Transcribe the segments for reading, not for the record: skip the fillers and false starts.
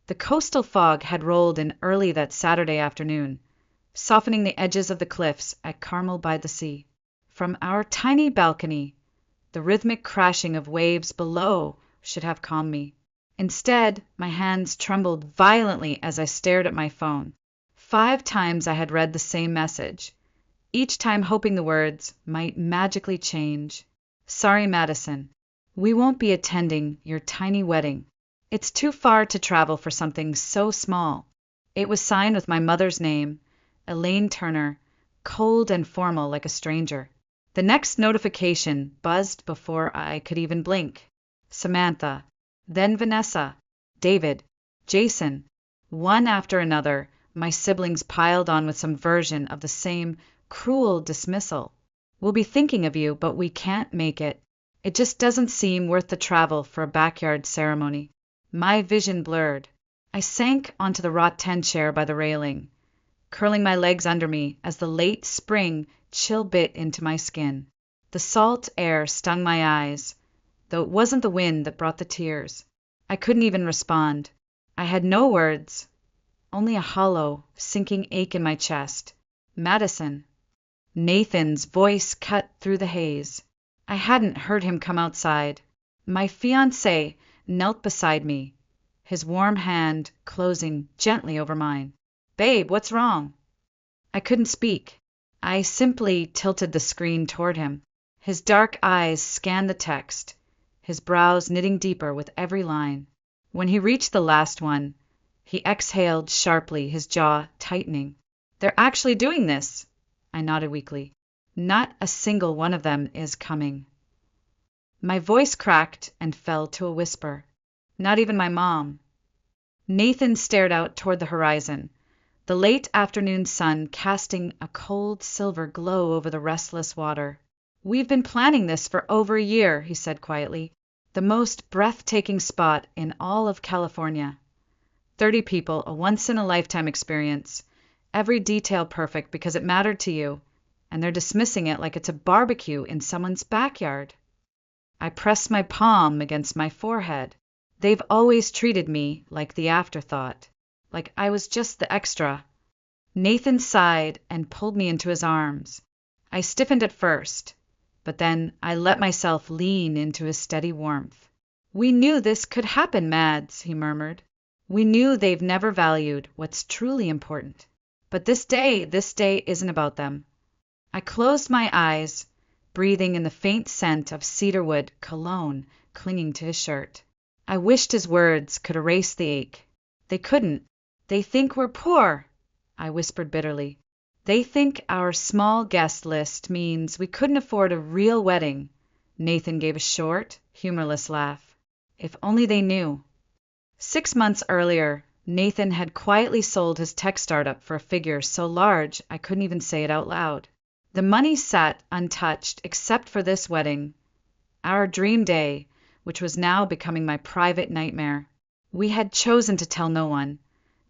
The coastal fog had rolled in early that Saturday afternoon, softening the edges of the cliffs at Carmel by the Sea. From our tiny balcony, the rhythmic crashing of waves below should have calmed me. Instead, my hands trembled violently as I stared at my phone. 5 times I had read the same message, each time hoping the words might magically change. Sorry, Madison. We won't be attending your tiny wedding. It's too far to travel for something so small. It was signed with my mother's name, Elaine Turner, cold and formal like a stranger. The next notification buzzed before I could even blink. Samantha, then Vanessa, David, Jason. One after another, my siblings piled on with some version of the same cruel dismissal. We'll be thinking of you, but we can't make it. It just doesn't seem worth the travel for a backyard ceremony. My vision blurred. I sank onto the wrought-tin chair by the railing, curling my legs under me as the late spring chill bit into my skin. The salt air stung my eyes, though it wasn't the wind that brought the tears. I couldn't even respond. I had no words, only a hollow, sinking ache in my chest. Madison. Nathan's voice cut through the haze. I hadn't heard him come outside. My fiancé knelt beside me, his warm hand closing gently over mine. Babe, what's wrong? I couldn't speak. I simply tilted the screen toward him. His dark eyes scanned the text, his brows knitting deeper with every line. When he reached the last one, he exhaled sharply, his jaw tightening. They're actually doing this, I nodded weakly. Not a single one of them is coming. My voice cracked and fell to a whisper. Not even my mom. Nathan stared out toward the horizon, the late afternoon sun casting a cold silver glow over the restless water. We've been planning this for over a year, he said quietly. The most breathtaking spot in all of California. 30 people, a once-in-a-lifetime experience. Every detail perfect because it mattered to you, and they're dismissing it like it's a barbecue in someone's backyard. I pressed my palm against my forehead. They've always treated me like the afterthought, like I was just the extra. Nathan sighed and pulled me into his arms. I stiffened at first, but then I let myself lean into his steady warmth. We knew this could happen, Mads, he murmured. We knew they've never valued what's truly important. But this day isn't about them. I closed my eyes, breathing in the faint scent of cedarwood cologne clinging to his shirt. I wished his words could erase the ache. They couldn't. They think we're poor, I whispered bitterly. They think our small guest list means we couldn't afford a real wedding. Nathan gave a short, humorless laugh. If only they knew. 6 months earlier, Nathan had quietly sold his tech startup for a figure so large I couldn't even say it out loud. The money sat untouched except for this wedding, our dream day, which was now becoming my private nightmare. We had chosen to tell no one,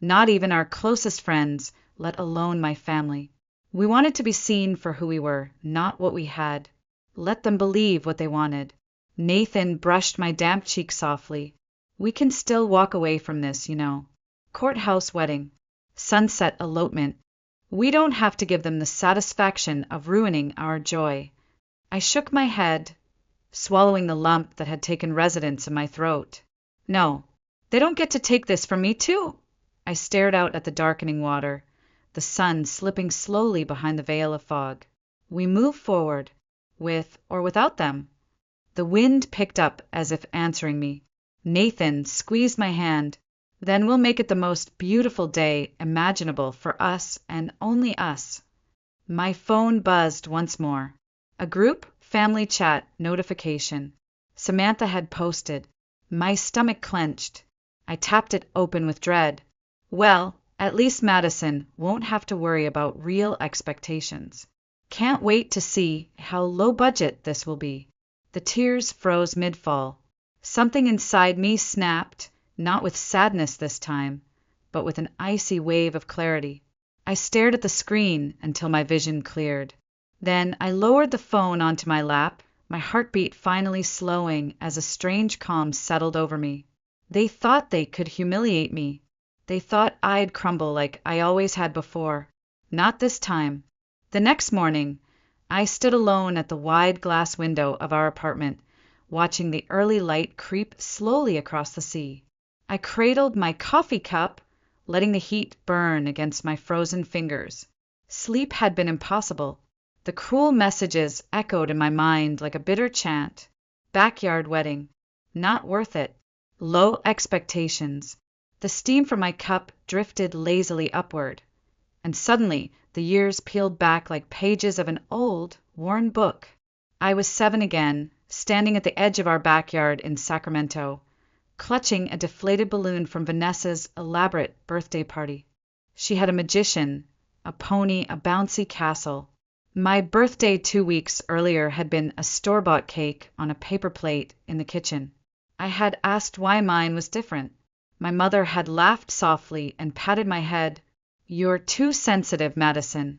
not even our closest friends, let alone my family. We wanted to be seen for who we were, not what we had. Let them believe what they wanted. Nathan brushed my damp cheek softly. We can still walk away from this, you know. Courthouse wedding. Sunset elopement. We don't have to give them the satisfaction of ruining our joy. I shook my head, swallowing the lump that had taken residence in my throat. No, they don't get to take this from me, too. I stared out at the darkening water, the sun slipping slowly behind the veil of fog. We moved forward, with or without them. The wind picked up as if answering me. Nathan squeezed my hand. Then we'll make it the most beautiful day imaginable for us and only us. My phone buzzed once more. A group family chat notification. Samantha had posted. My stomach clenched. I tapped it open with dread. Well, at least Madison won't have to worry about real expectations. Can't wait to see how low budget this will be. The tears froze mid-fall. Something inside me snapped, not with sadness this time, but with an icy wave of clarity. I stared at the screen until my vision cleared. Then I lowered the phone onto my lap, my heartbeat finally slowing as a strange calm settled over me. They thought they could humiliate me, They thought I'd crumble like I always had before. Not this time. The next morning, I stood alone at the wide glass window of our apartment, watching the early light creep slowly across the sea. I cradled my coffee cup, letting the heat burn against my frozen fingers. Sleep had been impossible. The cruel messages echoed in my mind like a bitter chant. Backyard wedding. Not worth it. Low expectations. The steam from my cup drifted lazily upward. And suddenly, the years peeled back like pages of an old, worn book. I was 7 again, standing at the edge of our backyard in Sacramento, clutching a deflated balloon from Vanessa's elaborate birthday party. She had a magician, a pony, a bouncy castle. My birthday 2 weeks earlier had been a store-bought cake on a paper plate in the kitchen. I had asked why mine was different. My mother had laughed softly and patted my head. "You're too sensitive, Madison."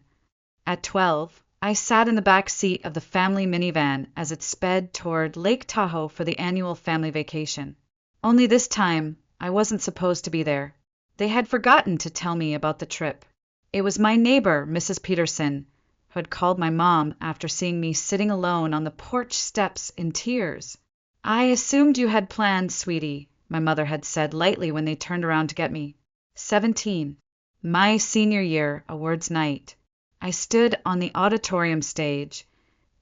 At 12, I sat in the back seat of the family minivan as it sped toward Lake Tahoe for the annual family vacation. Only this time, I wasn't supposed to be there. They had forgotten to tell me about the trip. It was my neighbor, Mrs. Peterson, who had called my mom after seeing me sitting alone on the porch steps in tears. "I assumed you had plans, sweetie," my mother had said lightly when they turned around to get me. 17. My senior year, awards night. I stood on the auditorium stage,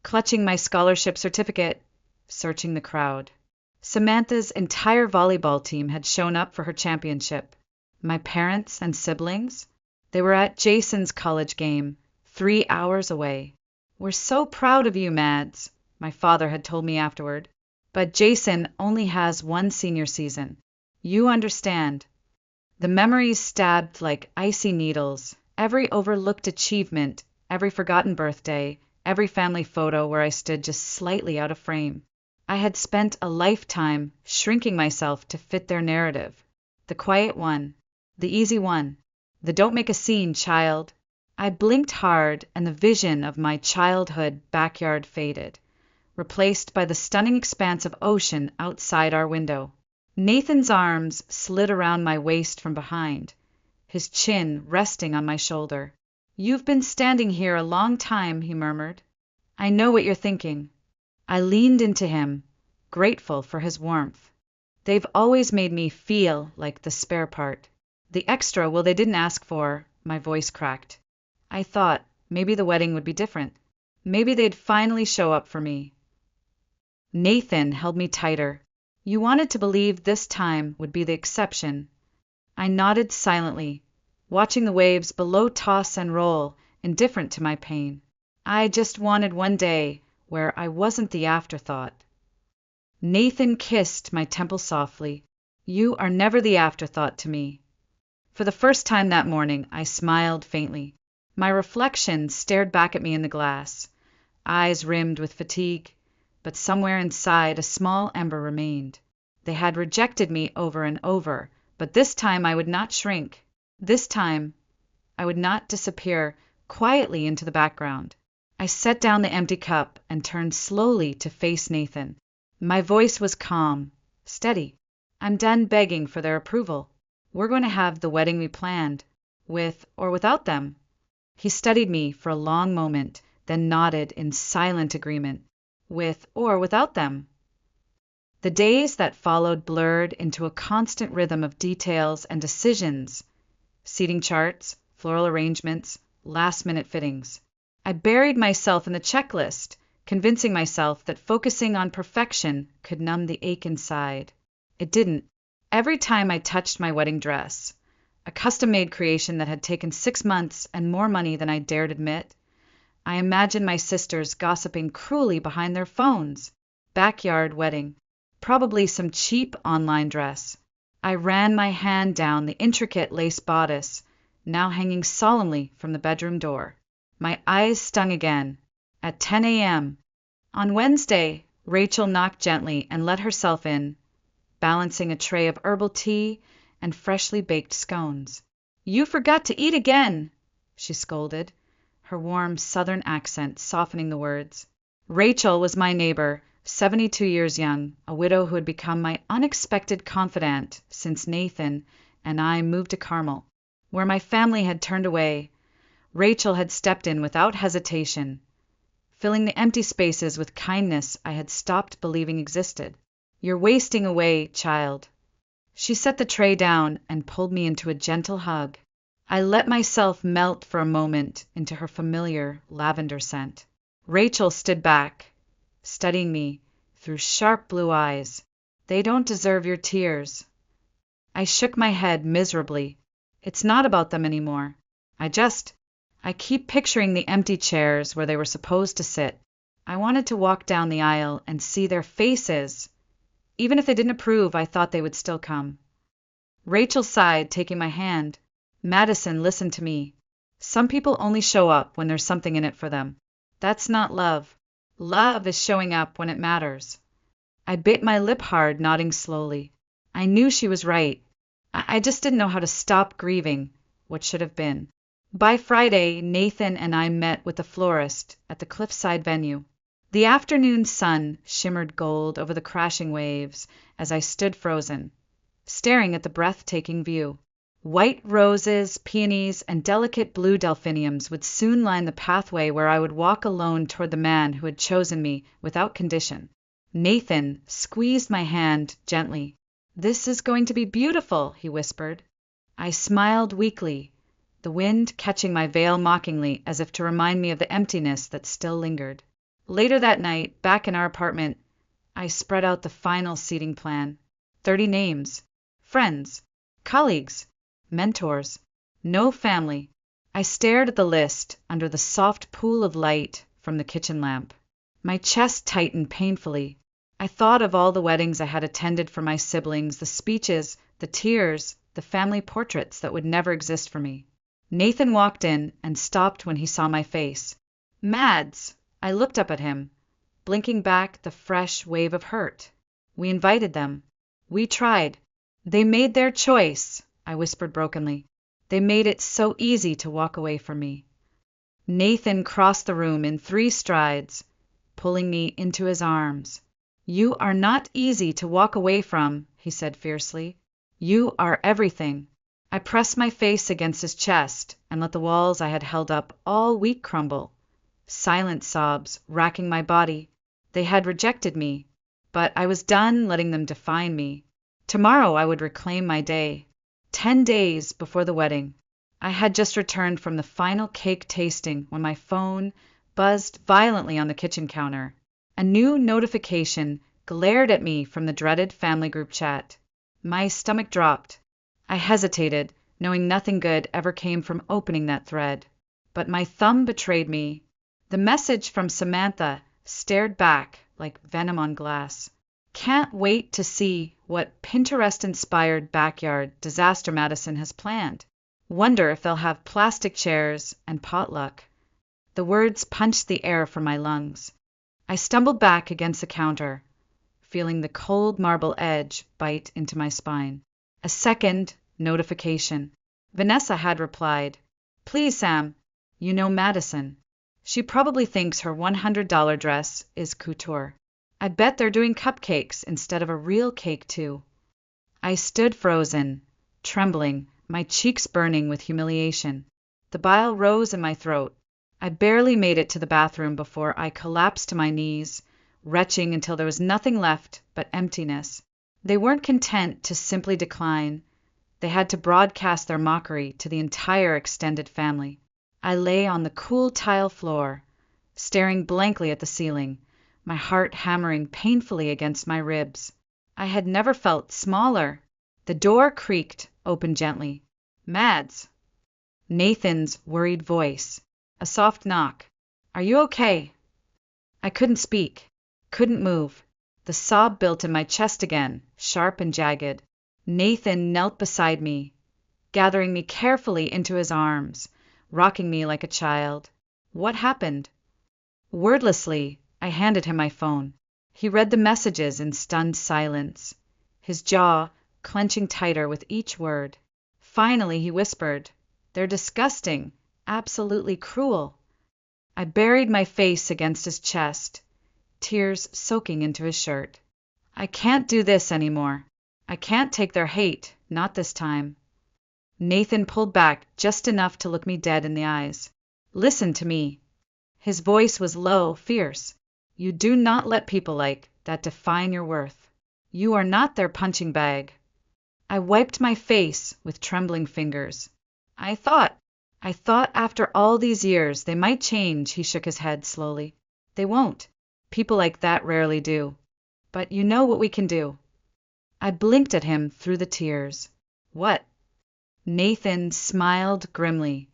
clutching my scholarship certificate, searching the crowd. Samantha's entire volleyball team had shown up for her championship. My parents and siblings? They were at Jason's college game, 3 hours away. "We're so proud of you, Mads," my father had told me afterward. "But Jason only has one senior season. You understand." The memories stabbed like icy needles. Every overlooked achievement, every forgotten birthday, every family photo where I stood just slightly out of frame. I had spent a lifetime shrinking myself to fit their narrative. The quiet one, the easy one, the don't make a scene, child. I blinked hard, and the vision of my childhood backyard faded, replaced by the stunning expanse of ocean outside our window. Nathan's arms slid around my waist from behind, his chin resting on my shoulder. "You've been standing here a long time," he murmured. "I know what you're thinking." I leaned into him, grateful for his warmth. "They've always made me feel like the spare part. The extra, well, they didn't ask for," my voice cracked. I thought maybe the wedding would be different. Maybe they'd finally show up for me. Nathan held me tighter. "You wanted to believe this time would be the exception." I nodded silently, watching the waves below toss and roll, indifferent to my pain. I just wanted one day where I wasn't the afterthought. Nathan kissed my temple softly. "You are never the afterthought to me." For the first time that morning, I smiled faintly. My reflection stared back at me in the glass, eyes rimmed with fatigue, but somewhere inside a small ember remained. They had rejected me over and over, but this time I would not shrink. This time I would not disappear quietly into the background. I set down the empty cup and turned slowly to face Nathan. My voice was calm, steady. "I'm done begging for their approval. We're going to have the wedding we planned, with or without them." He studied me for a long moment, then nodded in silent agreement. "With or without them." The days that followed blurred into a constant rhythm of details and decisions. Seating charts, floral arrangements, last-minute fittings. I buried myself in the checklist, convincing myself that focusing on perfection could numb the ache inside. It didn't. Every time I touched my wedding dress, a custom-made creation that had taken 6 months and more money than I dared admit, I imagined my sisters gossiping cruelly behind their phones. Backyard wedding. Probably some cheap online dress. I ran my hand down the intricate lace bodice, now hanging solemnly from the bedroom door. My eyes stung again. At 10 a.m. On Wednesday, Rachel knocked gently and let herself in, balancing a tray of herbal tea and freshly baked scones. "You forgot to eat again," she scolded, her warm southern accent softening the words. Rachel was my neighbor, 72 years young, a widow who had become my unexpected confidant since Nathan and I moved to Carmel, where my family had turned away. Rachel had stepped in without hesitation, filling the empty spaces with kindness I had stopped believing existed. "You're wasting away, child." She set the tray down and pulled me into a gentle hug. I let myself melt for a moment into her familiar lavender scent. Rachel stood back, studying me through sharp blue eyes. "They don't deserve your tears." I shook my head miserably. "It's not about them anymore. I keep picturing the empty chairs where they were supposed to sit. I wanted to walk down the aisle and see their faces. Even if they didn't approve, I thought they would still come." Rachel sighed, taking my hand. "Madison, listen to me. Some people only show up when there's something in it for them. That's not love. Love is showing up when it matters." I bit my lip hard, nodding slowly. I knew she was right. I just didn't know how to stop grieving what should have been. By Friday, Nathan and I met with the florist at the cliffside venue. The afternoon sun shimmered gold over the crashing waves as I stood frozen, staring at the breathtaking view. White roses, peonies, and delicate blue delphiniums would soon line the pathway where I would walk alone toward the man who had chosen me without condition. Nathan squeezed my hand gently. "This is going to be beautiful," he whispered. I smiled weakly, the wind catching my veil mockingly as if to remind me of the emptiness that still lingered. Later that night, back in our apartment, I spread out the final seating plan. 30 names. Friends. Colleagues. Mentors. No family. I stared at the list under the soft pool of light from the kitchen lamp. My chest tightened painfully. I thought of all the weddings I had attended for my siblings, the speeches, the tears, the family portraits that would never exist for me. Nathan walked in and stopped when he saw my face. "Mads!" I looked up at him, blinking back the fresh wave of hurt. "We invited them. We tried. They made their choice," I whispered brokenly. "They made it so easy to walk away from me." Nathan crossed the room in 3 strides, pulling me into his arms. "You are not easy to walk away from," he said fiercely. "You are everything." I pressed my face against his chest and let the walls I had held up all week crumble. Silent sobs racking my body. They had rejected me, but I was done letting them define me. Tomorrow I would reclaim my day. 10 days before the wedding. I had just returned from the final cake tasting when my phone buzzed violently on the kitchen counter. A new notification glared at me from the dreaded family group chat. My stomach dropped. I hesitated, knowing nothing good ever came from opening that thread. But my thumb betrayed me. The message from Samantha stared back like venom on glass. "Can't wait to see what Pinterest-inspired backyard disaster Madison has planned. Wonder if they'll have plastic chairs and potluck." The words punched the air from my lungs. I stumbled back against the counter, feeling the cold marble edge bite into my spine. A second notification. Vanessa had replied, "Please, Sam, you know Madison. She probably thinks her $100 dress is couture. I bet they're doing cupcakes instead of a real cake, too." I stood frozen, trembling, my cheeks burning with humiliation. The bile rose in my throat. I barely made it to the bathroom before I collapsed to my knees, retching until there was nothing left but emptiness. They weren't content to simply decline. They had to broadcast their mockery to the entire extended family. I lay on the cool tile floor, staring blankly at the ceiling, my heart hammering painfully against my ribs. I had never felt smaller. The door creaked open gently. "Mads!" Nathan's worried voice. A soft knock. "Are you okay?" I couldn't speak, couldn't move. The sob built in my chest again, sharp and jagged. Nathan knelt beside me, gathering me carefully into his arms, rocking me like a child. What happened? Wordlessly, I handed him my phone. He read the messages in stunned silence, his jaw clenching tighter with each word. Finally, he whispered, "They're disgusting, absolutely cruel." I buried my face against his chest, tears soaking into his shirt. "I can't do this anymore. I can't take their hate, not this time." Nathan pulled back just enough to look me dead in the eyes. Listen to me. His voice was low, fierce. You do not let people like that define your worth. You are not their punching bag. I wiped my face with trembling fingers. I thought after all these years they might change, he shook his head slowly. They won't. People like that rarely do. But you know what we can do. I blinked at him through the tears. What? Nathan smiled grimly,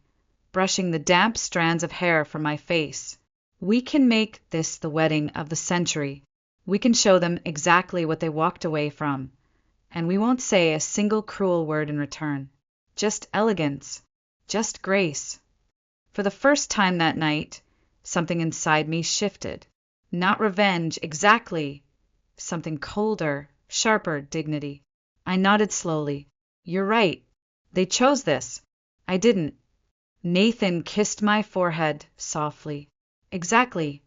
brushing the damp strands of hair from my face. We can make this the wedding of the century. We can show them exactly what they walked away from. And we won't say a single cruel word in return. Just elegance. Just grace. For the first time that night, something inside me shifted. Not revenge, exactly. Something colder, sharper dignity. I nodded slowly. You're right. They chose this. I didn't. Nathan kissed my forehead softly. Exactly.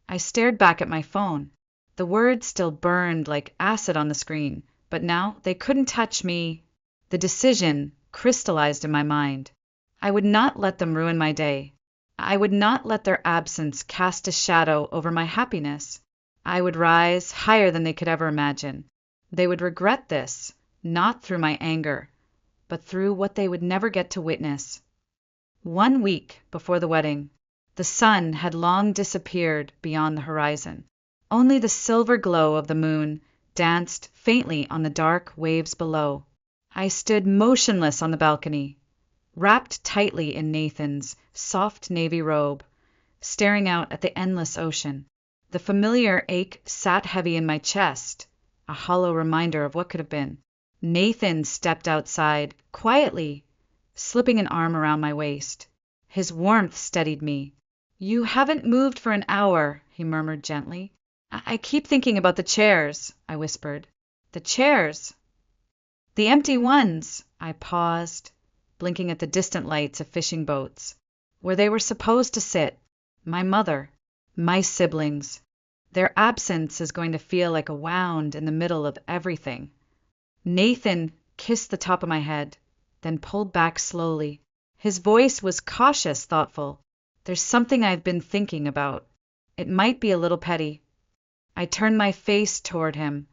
I stared back at my phone. The words still burned like acid on the screen, but now they couldn't touch me. The decision crystallized in my mind. I would not let them ruin my day. I would not let their absence cast a shadow over my happiness. I would rise higher than they could ever imagine. They would regret this, not through my anger, but through what they would never get to witness. 1 week before the wedding, the sun had long disappeared beyond the horizon. Only the silver glow of the moon danced faintly on the dark waves below. I stood motionless on the balcony, wrapped tightly in Nathan's soft navy robe, staring out at the endless ocean. The familiar ache sat heavy in my chest, a hollow reminder of what could have been. Nathan stepped outside, quietly, slipping an arm around my waist. His warmth steadied me. You haven't moved for an hour, he murmured gently. I keep thinking about the chairs, I whispered. The chairs? The empty ones. I paused, blinking at the distant lights of fishing boats, where they were supposed to sit. My mother, my siblings. Their absence is going to feel like a wound in the middle of everything. Nathan kissed the top of my head, then pulled back slowly. His voice was cautious, thoughtful. There's something I've been thinking about. It might be a little petty. I turned my face toward him,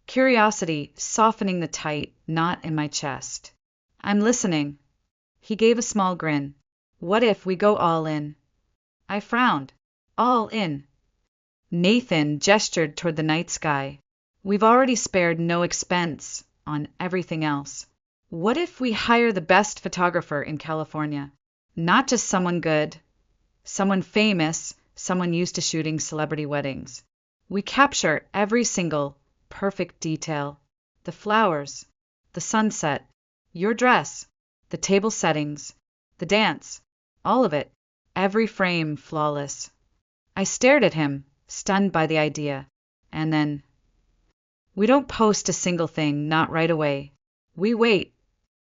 curiosity softening the tight knot in my chest. I'm listening. He gave a small grin. What if we go all in? I frowned. All in. Nathan gestured toward the night sky. We've already spared no expense on everything else. What if we hire the best photographer in California? Not just someone good, someone famous, someone used to shooting celebrity weddings. We capture every single perfect detail. The flowers, the sunset, your dress, the table settings, the dance, all of it, every frame flawless. I stared at him, stunned by the idea, and then, we don't post a single thing, not right away. We wait.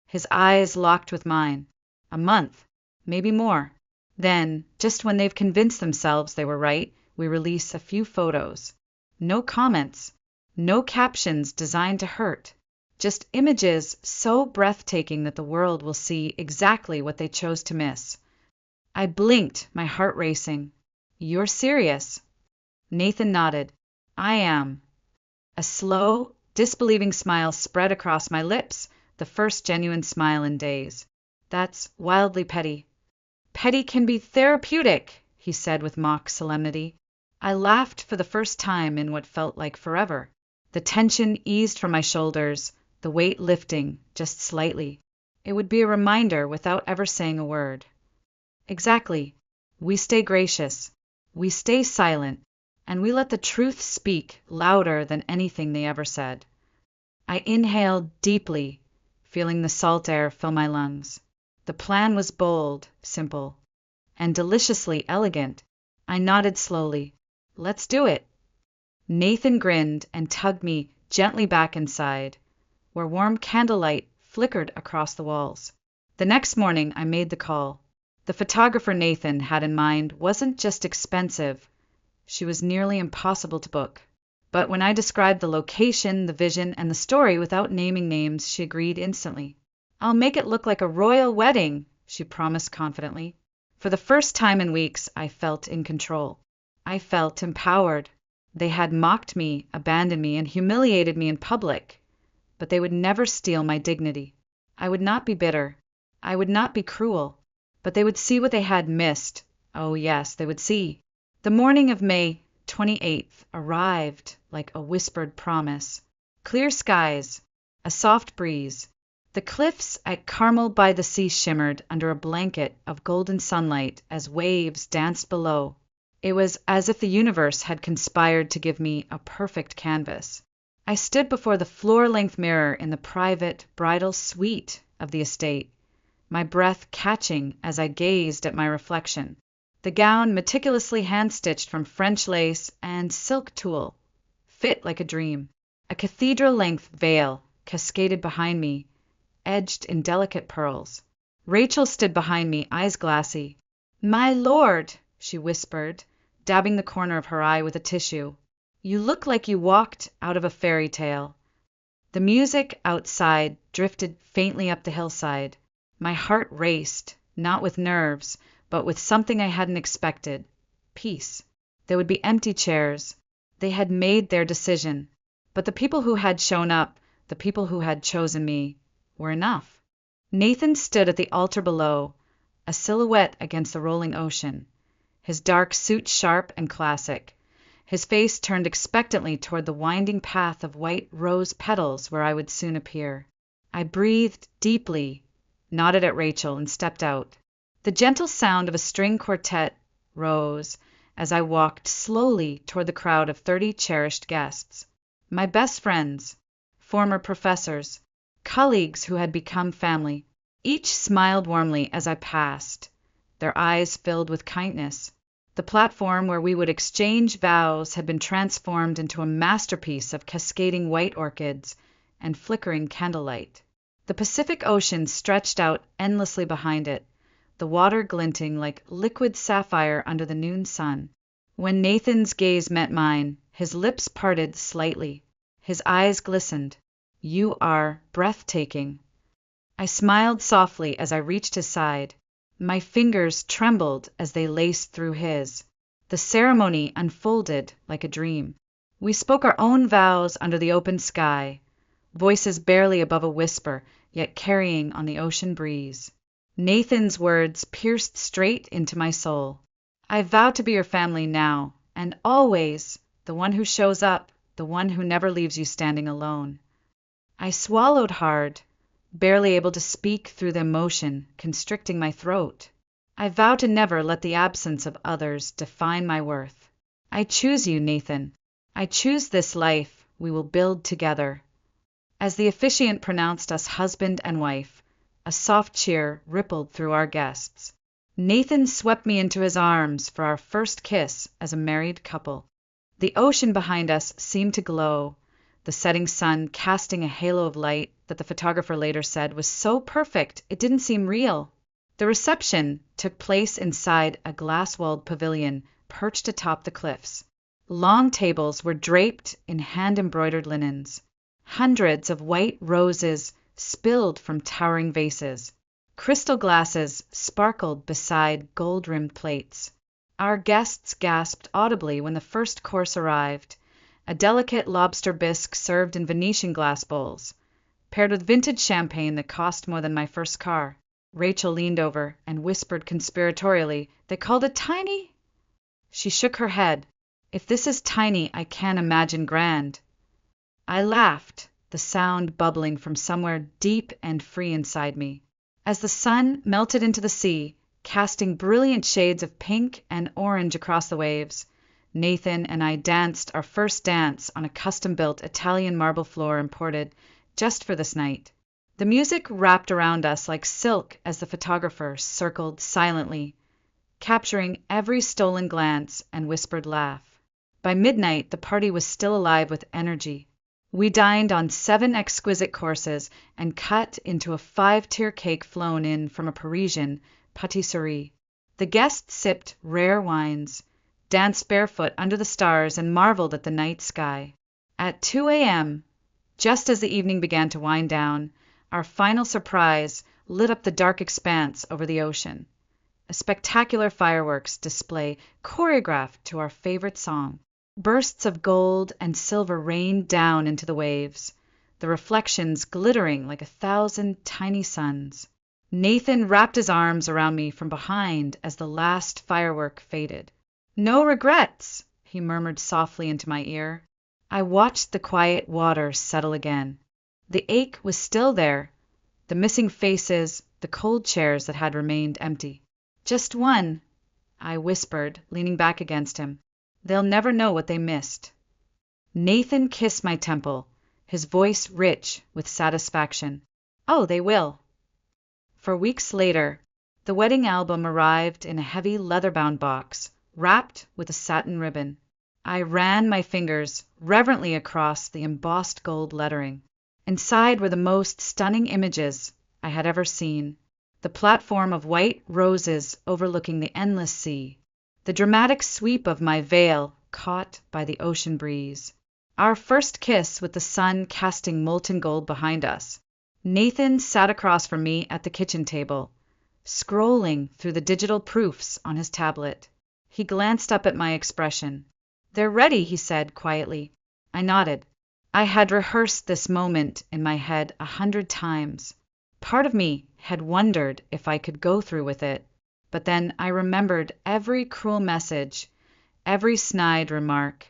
His eyes locked with mine. A month, maybe more. Then, just when they've convinced themselves they were right, we release a few photos. No comments, no captions designed to hurt. Just images so breathtaking that the world will see exactly what they chose to miss. I blinked, my heart racing. You're serious? Nathan nodded. I am. A slow, disbelieving smile spread across my lips, the first genuine smile in days. That's wildly petty. Petty can be therapeutic, he said with mock solemnity. I laughed for the first time in what felt like forever. The tension eased from my shoulders, the weight lifting just slightly. It would be a reminder without ever saying a word. Exactly. We stay gracious. We stay silent. And we let the truth speak louder than anything they ever said. I inhaled deeply, feeling the salt air fill my lungs. The plan was bold, simple, and deliciously elegant. I nodded slowly. Let's do it. Nathan grinned and tugged me gently back inside, where warm candlelight flickered across the walls. The next morning I made the call. The photographer Nathan had in mind wasn't just expensive. She was nearly impossible to book. But when I described the location, the vision, and the story without naming names, she agreed instantly. I'll make it look like a royal wedding, she promised confidently. For the first time in weeks, I felt in control. I felt empowered. They had mocked me, abandoned me, and humiliated me in public, but they would never steal my dignity. I would not be bitter. I would not be cruel. But they would see what they had missed. Oh yes, they would see. The morning of May 28th arrived like a whispered promise. Clear skies, a soft breeze. The cliffs at Carmel by the Sea shimmered under a blanket of golden sunlight as waves danced below. It was as if the universe had conspired to give me a perfect canvas. I stood before the floor-length mirror in the private bridal suite of the estate, my breath catching as I gazed at my reflection. The gown meticulously hand-stitched from French lace and silk tulle, fit like a dream. A cathedral-length veil cascaded behind me, edged in delicate pearls. Rachel stood behind me, eyes glassy. "My lord," she whispered, dabbing the corner of her eye with a tissue, "you look like you walked out of a fairy tale." The music outside drifted faintly up the hillside. My heart raced, not with nerves, but with something I hadn't expected. Peace. There would be empty chairs. They had made their decision. But the people who had shown up, the people who had chosen me, were enough. Nathan stood at the altar below, a silhouette against the rolling ocean, his dark suit sharp and classic, his face turned expectantly toward the winding path of white rose petals where I would soon appear. I breathed deeply, nodded at Rachel, and stepped out. The gentle sound of a string quartet rose as I walked slowly toward the crowd of 30 cherished guests. My best friends, former professors, colleagues who had become family. Each smiled warmly as I passed, their eyes filled with kindness. The platform where we would exchange vows had been transformed into a masterpiece of cascading white orchids and flickering candlelight. The Pacific Ocean stretched out endlessly behind it, the water glinting like liquid sapphire under the noon sun. When Nathan's gaze met mine, his lips parted slightly. His eyes glistened. "You are breathtaking." I smiled softly as I reached his side. My fingers trembled as they laced through his. The ceremony unfolded like a dream. We spoke our own vows under the open sky, voices barely above a whisper, yet carrying on the ocean breeze. Nathan's words pierced straight into my soul. "I vow to be your family now, and always, the one who shows up, the one who never leaves you standing alone." I swallowed hard, barely able to speak through the emotion constricting my throat. I vow to never let the absence of others define my worth. I choose you, Nathan. I choose this life we will build together. As the officiant pronounced us husband and wife, a soft cheer rippled through our guests. Nathan swept me into his arms for our first kiss as a married couple. The ocean behind us seemed to glow, the setting sun casting a halo of light that the photographer later said was so perfect it didn't seem real. The reception took place inside a glass-walled pavilion perched atop the cliffs. Long tables were draped in hand-embroidered linens. Hundreds of white roses spilled from towering vases. Crystal glasses sparkled beside gold-rimmed plates. Our guests gasped audibly when the first course arrived, a delicate lobster bisque served in Venetian glass bowls, paired with vintage champagne that cost more than my first car. Rachel leaned over and whispered conspiratorially, "They called it tiny?" She shook her head. "If this is tiny, I can't imagine grand." I laughed, the sound bubbling from somewhere deep and free inside me. As the sun melted into the sea, casting brilliant shades of pink and orange across the waves, Nathan and I danced our first dance on a custom-built Italian marble floor imported just for this night. The music wrapped around us like silk as the photographer circled silently, capturing every stolen glance and whispered laugh. By midnight, the party was still alive with energy. We dined on 7 exquisite courses and cut into a 5-tier cake flown in from a Parisian patisserie. The guests sipped rare wines, danced barefoot under the stars, and marveled at the night sky. At 2 a.m., just as the evening began to wind down, Our final surprise lit up the dark expanse over the ocean. A spectacular fireworks display choreographed to our favorite song. Bursts of gold and silver rained down into the waves, the reflections glittering like 1,000 tiny suns. Nathan wrapped his arms around me from behind as the last firework faded. "No regrets," he murmured softly into my ear. I watched the quiet water settle again. The ache was still there, the missing faces, the cold chairs that had remained empty. "Just one," I whispered, leaning back against him. "They'll never know what they missed." Nathan kissed my temple, his voice rich with satisfaction. "Oh, they will." For weeks later, the wedding album arrived in a heavy leather-bound box, wrapped with a satin ribbon. I ran my fingers reverently across the embossed gold lettering. Inside were the most stunning images I had ever seen. The platform of white roses overlooking the endless sea. The dramatic sweep of my veil caught by the ocean breeze. Our first kiss with the sun casting molten gold behind us. Nathan sat across from me at the kitchen table, scrolling through the digital proofs on his tablet. He glanced up at my expression. "They're ready," he said quietly. I nodded. I had rehearsed this moment in my head 100 times. Part of me had wondered if I could go through with it, but then I remembered every cruel message, every snide remark,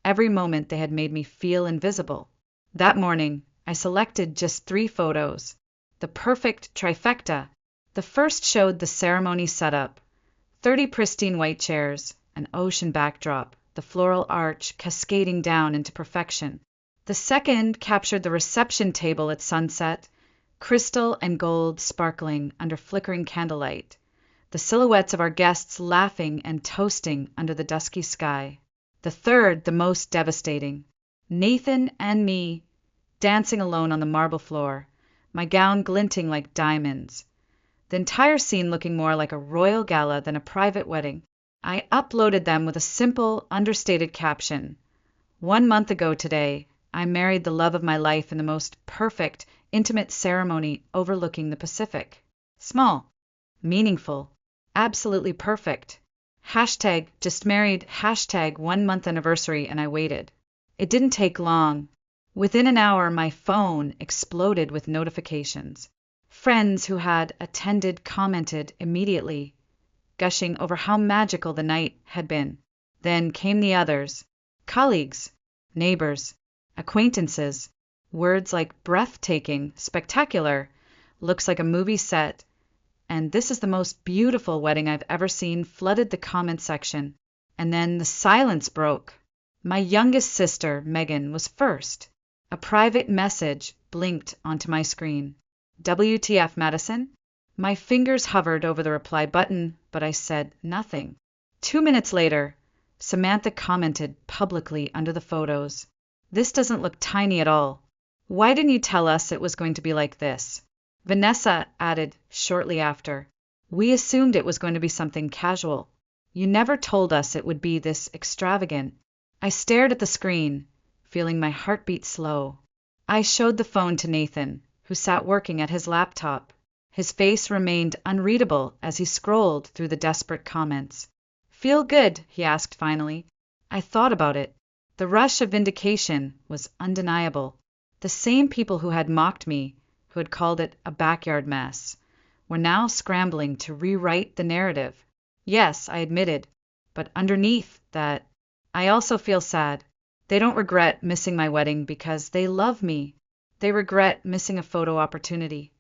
every moment they had made me feel invisible. That morning, I selected just 3 photos, the perfect trifecta. The first showed the ceremony setup, 30 pristine white chairs, an ocean backdrop, the floral arch cascading down into perfection. The second captured the reception table at sunset, crystal and gold sparkling under flickering candlelight, the silhouettes of our guests laughing and toasting under the dusky sky. The third, the most devastating, Nathan and me dancing alone on the marble floor, my gown glinting like diamonds. The entire scene looking more like a royal gala than a private wedding. I uploaded them with a simple, understated caption. 1 month ago today, I married the love of my life in the most perfect, intimate ceremony overlooking the Pacific. Small, meaningful, absolutely perfect. Hashtag just married, hashtag 1 month anniversary, and I waited. It didn't take long. Within an hour, my phone exploded with notifications. Friends who had attended commented immediately, gushing over how magical the night had been. Then came the others, colleagues, neighbors, acquaintances. Words like breathtaking, spectacular, looks like a movie set, and "this is the most beautiful wedding I've ever seen" flooded the comment section. And then the silence broke. My youngest sister, Megan, was first. A private message blinked onto my screen. "WTF, Madison?" My fingers hovered over the reply button, but I said nothing. 2 minutes later, Samantha commented publicly under the photos. "This doesn't look tiny at all. Why didn't you tell us it was going to be like this?" Vanessa added shortly after, "We assumed it was going to be something casual. You never told us it would be this extravagant." I stared at the screen, feeling my heartbeat slow. I showed the phone to Nathan, who sat working at his laptop. His face remained unreadable as he scrolled through the desperate comments. "Feel good?" he asked finally. I thought about it. The rush of vindication was undeniable. The same people who had mocked me, who had called it a backyard mess, were now scrambling to rewrite the narrative. "Yes," I admitted, but underneath that, I also feel sad. They don't regret missing my wedding because they love me. They regret missing a photo opportunity.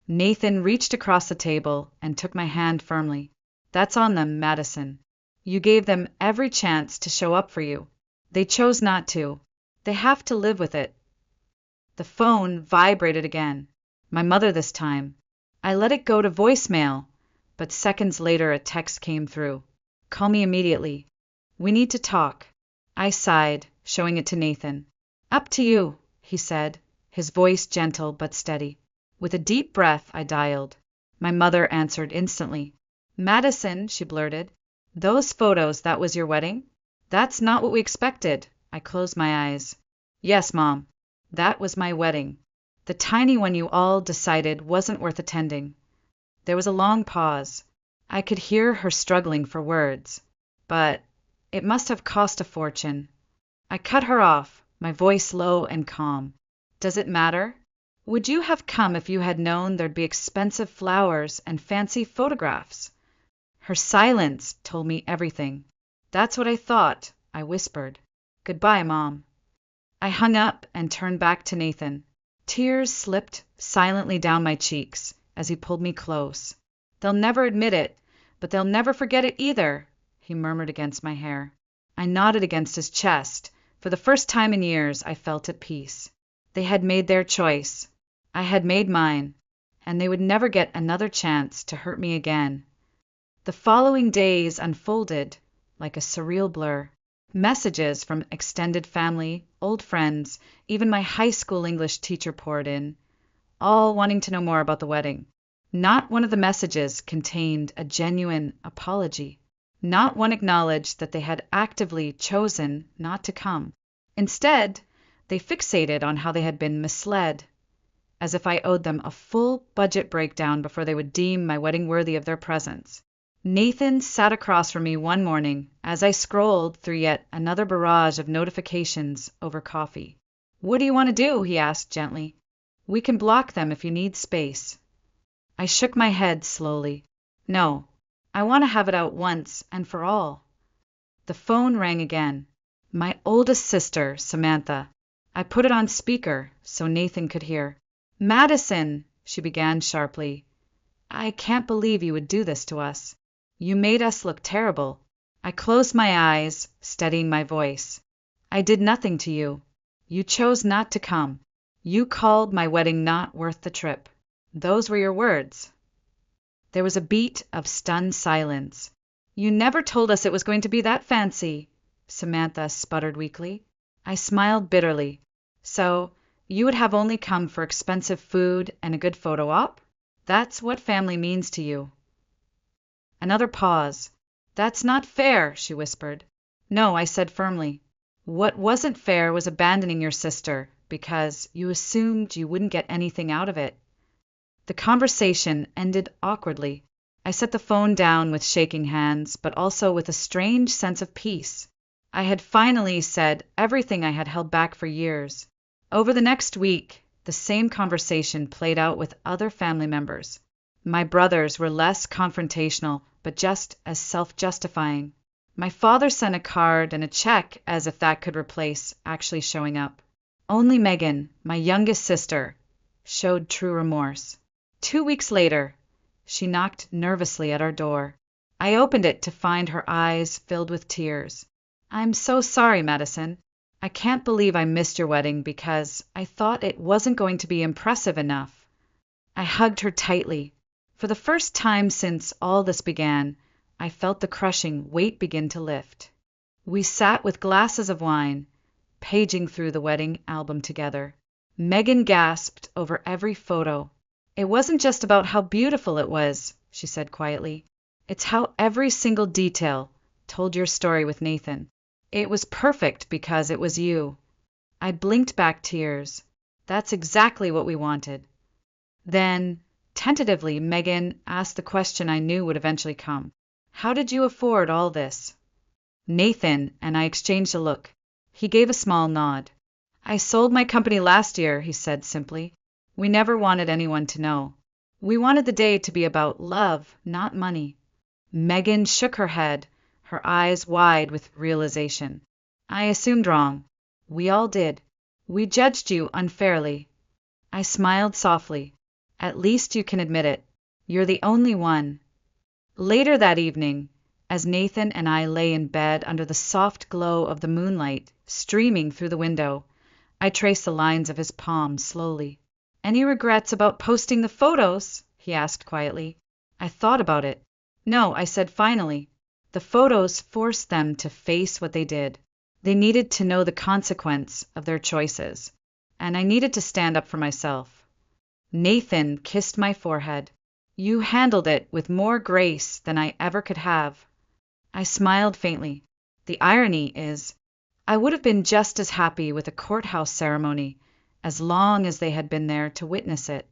Nathan reached across the table and took my hand firmly. "That's on them, Madison. You gave them every chance to show up for you. They chose not to. They have to live with it." The phone vibrated again. My mother this time. I let it go to voicemail, but seconds later a text came through. "Call me immediately. We need to talk." I sighed, showing it to Nathan. "Up to you," he said, his voice gentle but steady. With a deep breath, I dialed. My mother answered instantly. "Madison," she blurted, "those photos, that was your wedding?" "That's not what we expected." I closed my eyes. "Yes, Mom, that was my wedding. The tiny one you all decided wasn't worth attending. There was a long pause. I could hear her struggling for words, but it must have cost a fortune. I cut her off, my voice low and calm. Does it matter? Would you have come if you had known there'd be expensive flowers and fancy photographs? Her silence told me everything. That's what I thought, I whispered. Goodbye, Mom. I hung up and turned back to Nathan. Tears slipped silently down my cheeks as he pulled me close. They'll never admit it, but they'll never forget it either, he murmured against my hair. I nodded against his chest. For the first time in years, I felt at peace. They had made their choice. I had made mine, and they would never get another chance to hurt me again. The following days unfolded like a surreal blur. Messages from extended family, old friends, even my high school English teacher poured in, all wanting to know more about the wedding. Not one of the messages contained a genuine apology. Not one acknowledged that they had actively chosen not to come. Instead, they fixated on how they had been misled, as if I owed them a full budget breakdown before they would deem my wedding worthy of their presence. Nathan sat across from me one morning as I scrolled through yet another barrage of notifications over coffee. What do you want to do? He asked gently. We can block them if you need space. I shook my head slowly. No, I want to have it out once and for all. The phone rang again. My oldest sister, Samantha. I put it on speaker so Nathan could hear. Madison, she began sharply. I can't believe you would do this to us. You made us look terrible. I closed my eyes, steadying my voice. I did nothing to you. You chose not to come. You called my wedding not worth the trip. Those were your words. There was a beat of stunned silence. You never told us it was going to be that fancy, Samantha sputtered weakly. I smiled bitterly. So, you would have only come for expensive food and a good photo op? That's what family means to you. Another pause. That's not fair, she whispered. No, I said firmly. What wasn't fair was abandoning your sister because you assumed you wouldn't get anything out of it. The conversation ended awkwardly. I set the phone down with shaking hands, but also with a strange sense of peace. I had finally said everything I had held back for years. Over the next week, the same conversation played out with other family members. My brothers were less confrontational, but just as self-justifying. My father sent a card and a check as if that could replace actually showing up. Only Megan, my youngest sister, showed true remorse. 2 weeks later, she knocked nervously at our door. I opened it to find her eyes filled with tears. I'm so sorry, Madison. I can't believe I missed your wedding because I thought it wasn't going to be impressive enough. I hugged her tightly. For the first time since all this began, I felt the crushing weight begin to lift. We sat with glasses of wine, paging through the wedding album together. Megan gasped over every photo. It wasn't just about how beautiful it was, she said quietly. It's how every single detail told your story with Nathan. It was perfect because it was you. I blinked back tears. That's exactly what we wanted. Then, tentatively, Megan asked the question I knew would eventually come. How did you afford all this? Nathan and I exchanged a look. He gave a small nod. I sold my company last year, he said simply. We never wanted anyone to know. We wanted the day to be about love, not money. Megan shook her head, her eyes wide with realization. I assumed wrong. We all did. We judged you unfairly. I smiled softly. At least you can admit it. You're the only one. Later that evening, as Nathan and I lay in bed under the soft glow of the moonlight streaming through the window, I traced the lines of his palm slowly. Any regrets about posting the photos? He asked quietly. I thought about it. No, I said finally. The photos forced them to face what they did. They needed to know the consequence of their choices, and I needed to stand up for myself. Nathan kissed my forehead. You handled it with more grace than I ever could have. I smiled faintly. The irony is, I would have been just as happy with a courthouse ceremony as long as they had been there to witness it.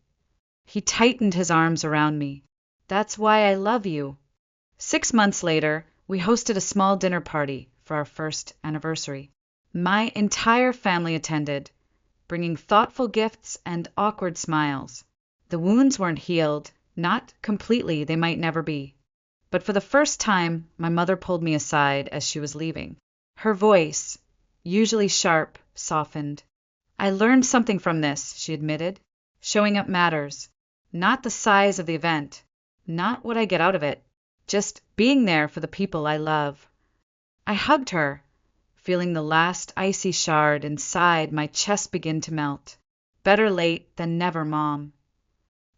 He tightened his arms around me. That's why I love you. 6 months later, we hosted a small dinner party for our first anniversary. My entire family attended, bringing thoughtful gifts and awkward smiles. The wounds weren't healed, not completely, they might never be. But for the first time, my mother pulled me aside as she was leaving. Her voice, usually sharp, softened. I learned something from this, she admitted. Showing up matters. Not the size of the event, not what I get out of it, just being there for the people I love. I hugged her, feeling the last icy shard inside my chest begin to melt. Better late than never, Mom.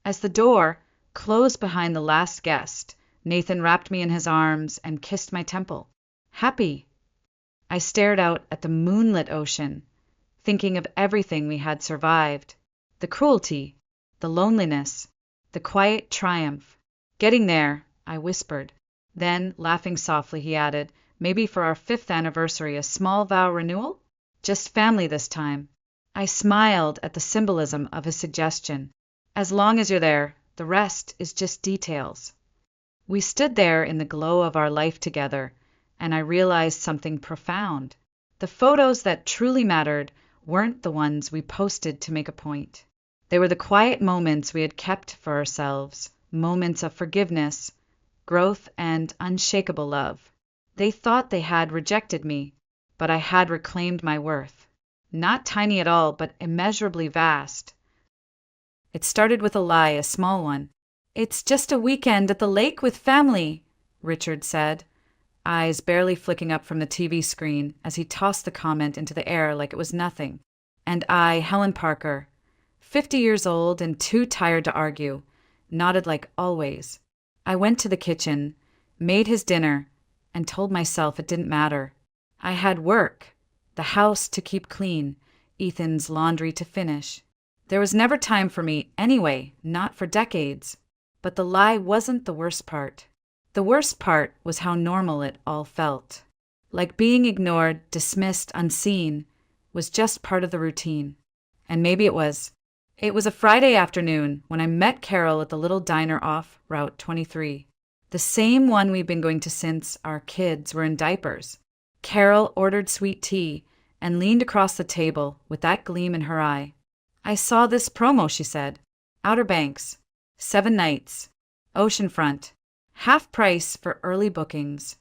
As the door closed behind the last guest, Nathan wrapped me in his arms and kissed my temple. Happy. I stared out at the moonlit ocean, thinking of everything we had survived. The cruelty, the loneliness, the quiet triumph. Getting there, I whispered. Then, laughing softly, he added, maybe for our 5th anniversary, a small vow renewal? Just family this time. I smiled at the symbolism of his suggestion. As long as you're there, the rest is just details. We stood there in the glow of our life together, and I realized something profound. The photos that truly mattered weren't the ones we posted to make a point. They were the quiet moments we had kept for ourselves, moments of forgiveness, growth, and unshakable love. They thought they had rejected me, but I had reclaimed my worth. Not tiny at all, but immeasurably vast. It started with a lie, a small one. It's just a weekend at the lake with family, Richard said, eyes barely flicking up from the TV screen as he tossed the comment into the air like it was nothing. And I, Helen Parker, 50 years old and too tired to argue, nodded like always. I went to the kitchen, made his dinner, and told myself it didn't matter. I had work, the house to keep clean, Ethan's laundry to finish. There was never time for me anyway, not for decades. But the lie wasn't the worst part. The worst part was how normal it all felt. Like being ignored, dismissed, unseen, was just part of the routine. And maybe it was. It was a Friday afternoon when I met Carol at the little diner off Route 23. The same one we've been going to since our kids were in diapers. Carol ordered sweet tea and leaned across the table with that gleam in her eye. I saw this promo, she said. Outer Banks. 7 nights. Oceanfront. Half price for early bookings.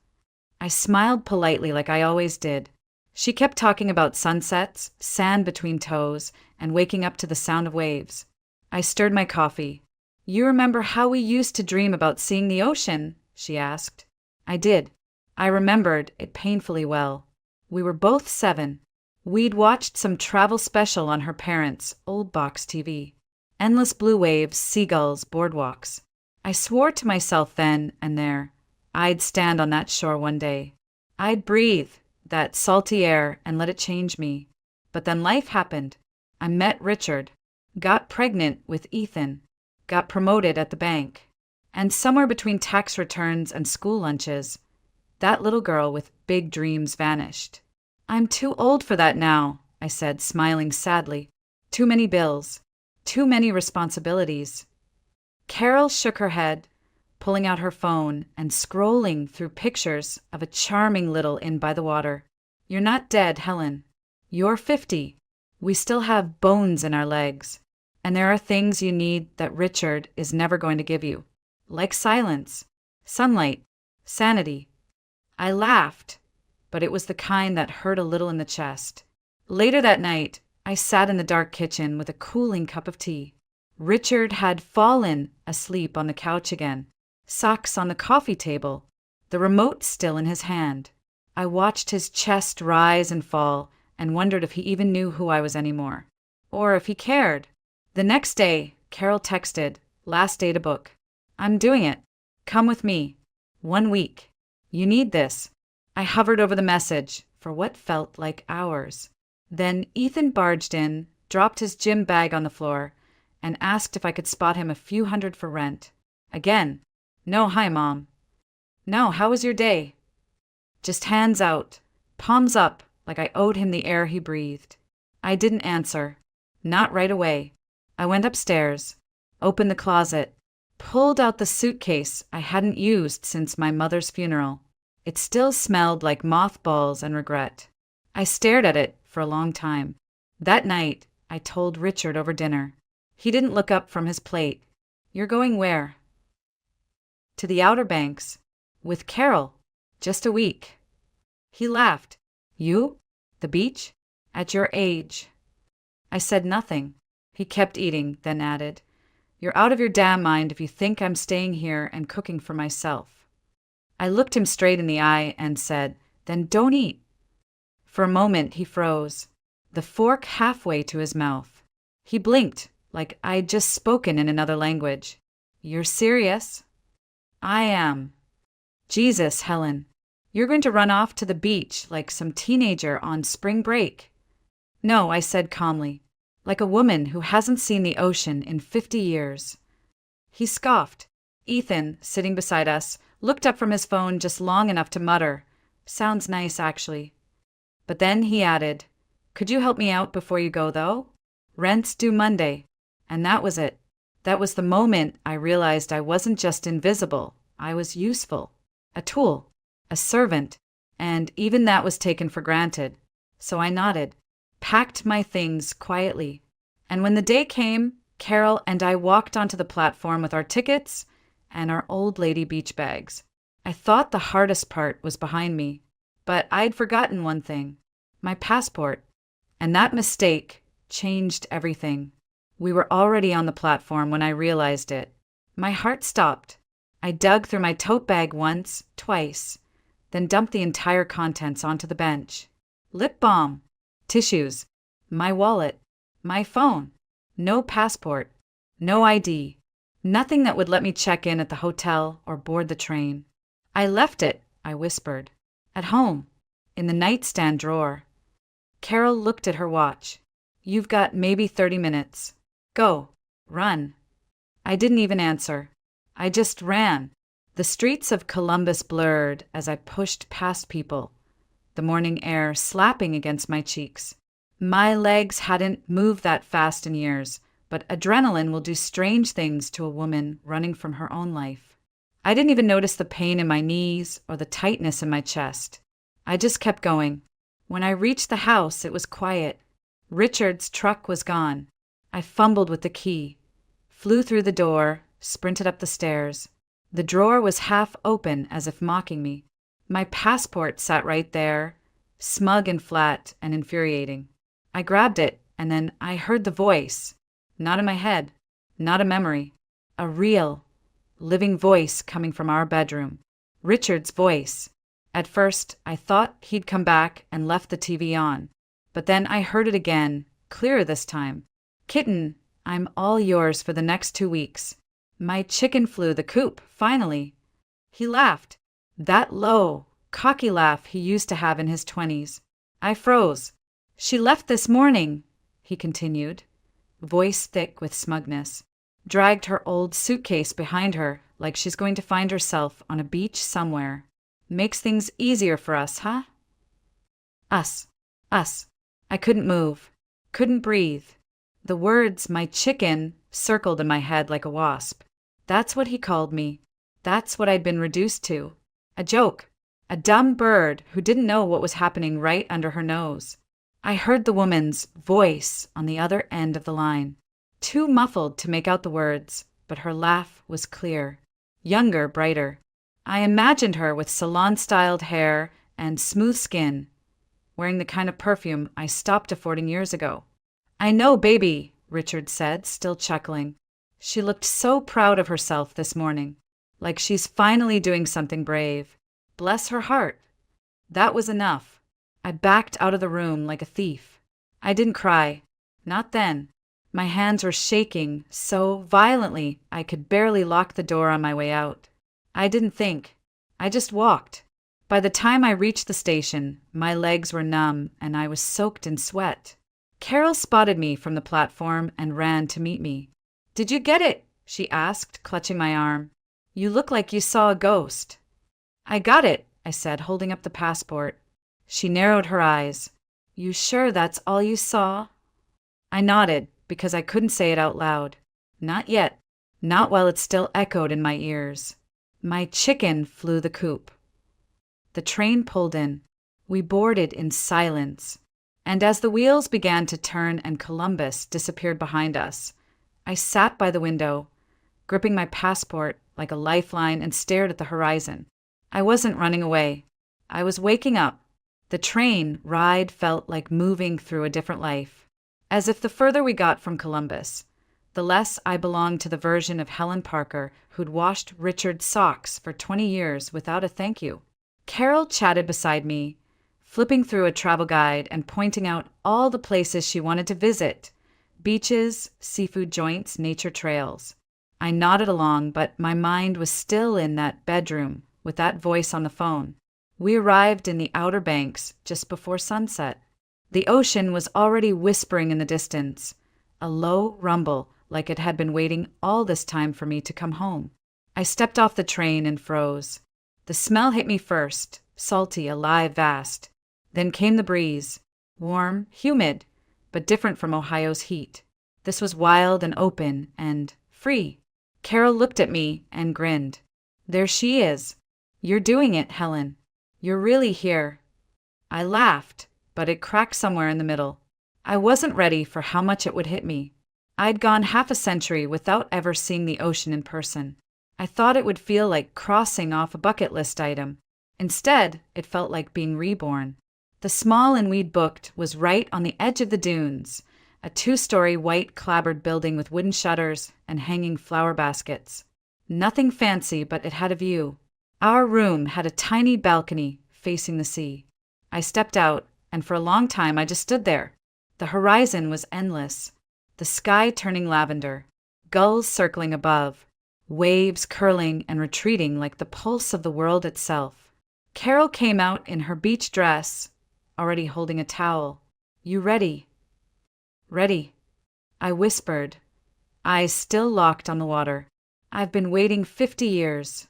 I smiled politely like I always did. She kept talking about sunsets, sand between toes, and waking up to the sound of waves. I stirred my coffee. You remember how we used to dream about seeing the ocean? She asked. I did. I remembered it painfully well. We were both 7. We'd watched some travel special on her parents' old box TV. Endless blue waves, seagulls, boardwalks. I swore to myself then and there, I'd stand on that shore one day. I'd breathe that salty air and let it change me. But then life happened. I met Richard, got pregnant with Ethan, got promoted at the bank. And somewhere between tax returns and school lunches, that little girl with big dreams vanished. I'm too old for that now, I said, smiling sadly. Too many bills. Too many responsibilities. Carol shook her head, pulling out her phone and scrolling through pictures of a charming little inn by the water. You're not dead, Helen. You're 50. We still have bones in our legs. And there are things you need that Richard is never going to give you. Like silence, sunlight, sanity. I laughed, but it was the kind that hurt a little in the chest. Later that night, I sat in the dark kitchen with a cooling cup of tea. Richard had fallen asleep on the couch again, socks on the coffee table, the remote still in his hand. I watched his chest rise and fall and wondered if he even knew who I was anymore, or if he cared. The next day, Carol texted, last day to book. I'm doing it. Come with me. 1 week. You need this. I hovered over the message for what felt like hours. Then Ethan barged in, dropped his gym bag on the floor, and asked if I could spot him a few hundred for rent. Again, no hi, Mom. No, how was your day? Just hands out, palms up, like I owed him the air he breathed. I didn't answer. Not right away. I went upstairs, opened the closet, pulled out the suitcase I hadn't used since my mother's funeral. It still smelled like mothballs and regret. I stared at it for a long time. That night, I told Richard over dinner. He didn't look up from his plate. "You're going where?" "To the Outer Banks. With Carol. Just a week." He laughed. "You? The beach? At your age?" I said nothing. He kept eating, then added, "You're out of your damn mind if you think I'm staying here and cooking for myself." I looked him straight in the eye and said, "Then don't eat." For a moment he froze, the fork halfway to his mouth. He blinked, like I'd just spoken in another language. "You're serious?" "I am." "Jesus, Helen. You're going to run off to the beach like some teenager on spring break." "No," I said calmly, like a woman who hasn't seen the ocean in 50 years. He scoffed. Ethan, sitting beside us, looked up from his phone just long enough to mutter, "Sounds nice, actually." But then he added, "Could you help me out before you go, though? Rent's due Monday." And that was it. That was the moment I realized I wasn't just invisible, I was useful. A tool. A servant. And even that was taken for granted. So I nodded, packed my things quietly. And when the day came, Carol and I walked onto the platform with our tickets and our old lady beach bags. I thought the hardest part was behind me, but I'd forgotten one thing, my passport. And that mistake changed everything. We were already on the platform when I realized it. My heart stopped. I dug through my tote bag once, twice, then dumped the entire contents onto the bench. Lip balm, tissues, my wallet, my phone. No passport, no ID, nothing that would let me check in at the hotel or board the train. "I left it," I whispered. "At home, in the nightstand drawer." Carol looked at her watch. "You've got maybe 30 minutes. Go, run." I didn't even answer. I just ran. The streets of Columbus blurred as I pushed past people, the morning air slapping against my cheeks. My legs hadn't moved that fast in years, but adrenaline will do strange things to a woman running from her own life. I didn't even notice the pain in my knees or the tightness in my chest. I just kept going. When I reached the house, it was quiet. Richard's truck was gone. I fumbled with the key, flew through the door, sprinted up the stairs. The drawer was half open as if mocking me. My passport sat right there, smug and flat and infuriating. I grabbed it, and then I heard the voice. Not in my head, not a memory. A real, living voice coming from our bedroom. Richard's voice. At first, I thought he'd come back and left the TV on. But then I heard it again, clearer this time. "Kitten, I'm all yours for the next 2 weeks. My chicken flew the coop, finally." He laughed. That low, cocky laugh he used to have in his 20s. I froze. "She left this morning," he continued, voice thick with smugness. "Dragged her old suitcase behind her like she's going to find herself on a beach somewhere. Makes things easier for us, huh?" Us. I couldn't move. Couldn't breathe. The words, "my chicken," circled in my head like a wasp. That's what he called me. That's what I'd been reduced to. A joke. A dumb bird who didn't know what was happening right under her nose. I heard the woman's voice on the other end of the line. Too muffled to make out the words, but her laugh was clear. Younger, brighter. I imagined her with salon-styled hair and smooth skin, wearing the kind of perfume I stopped affording years ago. "I know, baby," Richard said, still chuckling. She looked so proud of herself this morning, like she's finally doing something brave. Bless her heart. That was enough. I backed out of the room like a thief. I didn't cry. Not then. My hands were shaking so violently I could barely lock the door on my way out. I didn't think. I just walked. By the time I reached the station, my legs were numb and I was soaked in sweat. Carol spotted me from the platform and ran to meet me. "Did you get it?" she asked, clutching my arm. "You look like you saw a ghost." "I got it," I said, holding up the passport. She narrowed her eyes. "You sure that's all you saw?" I nodded, because I couldn't say it out loud. Not yet. Not while it still echoed in my ears. My chicken flew the coop. The train pulled in. We boarded in silence. And as the wheels began to turn and Columbus disappeared behind us, I sat by the window, gripping my passport like a lifeline and stared at the horizon. I wasn't running away. I was waking up. The train ride felt like moving through a different life. As if the further we got from Columbus, the less I belonged to the version of Helen Parker who'd washed Richard's socks for 20 years without a thank you. Carol chatted beside me, flipping through a travel guide and pointing out all the places she wanted to visit: beaches, seafood joints, nature trails. I nodded along, but my mind was still in that bedroom with that voice on the phone. We arrived in the Outer Banks just before sunset. The ocean was already whispering in the distance, a low rumble like it had been waiting all this time for me to come home. I stepped off the train and froze. The smell hit me first, salty, alive, vast. Then came the breeze, warm, humid, but different from Ohio's heat. This was wild and open and free. Carol looked at me and grinned. There she is. You're doing it, Helen. You're really here. I laughed, but it cracked somewhere in the middle. I wasn't ready for how much it would hit me. I'd gone half a century without ever seeing the ocean in person. I thought it would feel like crossing off a bucket list item. Instead, it felt like being reborn. The small inn we'd booked was right on the edge of the dunes, a 2-story white clapboard building with wooden shutters and hanging flower baskets. Nothing fancy, but it had a view. Our room had a tiny balcony facing the sea. I stepped out, and for a long time I just stood there. The horizon was endless, the sky turning lavender, gulls circling above, waves curling and retreating like the pulse of the world itself. Carol came out in her beach dress, already holding a towel. You ready? Ready, I whispered, eyes still locked on the water. I've been waiting 50 years.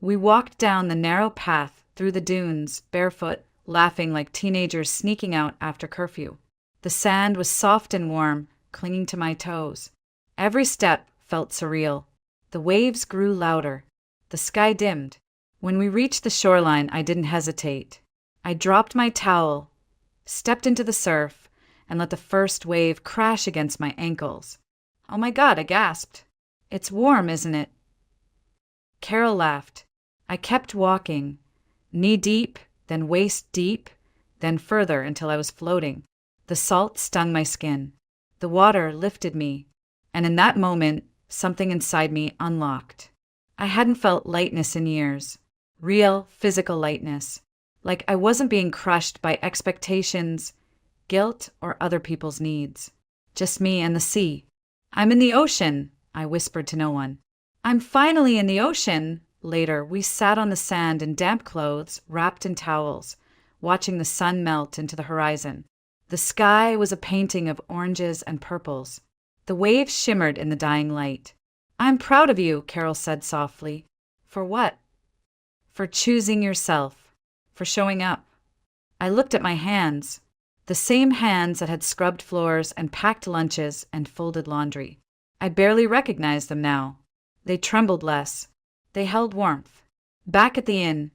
We walked down the narrow path through the dunes, barefoot, laughing like teenagers sneaking out after curfew. The sand was soft and warm, clinging to my toes. Every step felt surreal. The waves grew louder. The sky dimmed. When we reached the shoreline, I didn't hesitate. I dropped my towel, stepped into the surf, and let the first wave crash against my ankles. Oh my God, I gasped. It's warm, isn't it? Carol laughed. I kept walking, knee-deep, then waist-deep, then further until I was floating. The salt stung my skin. The water lifted me, and in that moment, something inside me unlocked. I hadn't felt lightness in years. Real, physical lightness. Like I wasn't being crushed by expectations, guilt, or other people's needs. Just me and the sea. I'm in the ocean, I whispered to no one. I'm finally in the ocean. Later, we sat on the sand in damp clothes, wrapped in towels, watching the sun melt into the horizon. The sky was a painting of oranges and purples. The waves shimmered in the dying light. I'm proud of you, Carol said softly. For what? For choosing yourself. For showing up. I looked at my hands. The same hands that had scrubbed floors and packed lunches and folded laundry. I barely recognized them now. They trembled less. They held warmth. Back at the inn,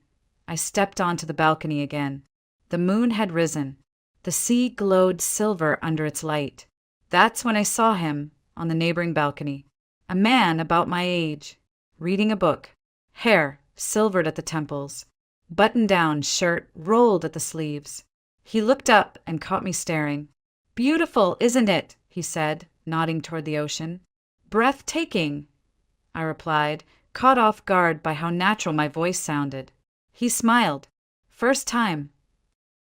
I stepped onto the balcony again. The moon had risen. The sea glowed silver under its light. That's when I saw him on the neighboring balcony. A man about my age, reading a book. Hair silvered at the temples. Button-down shirt rolled at the sleeves. He looked up and caught me staring. Beautiful, isn't it? He said, nodding toward the ocean. Breathtaking, I replied, caught off guard by how natural my voice sounded. He smiled. First time.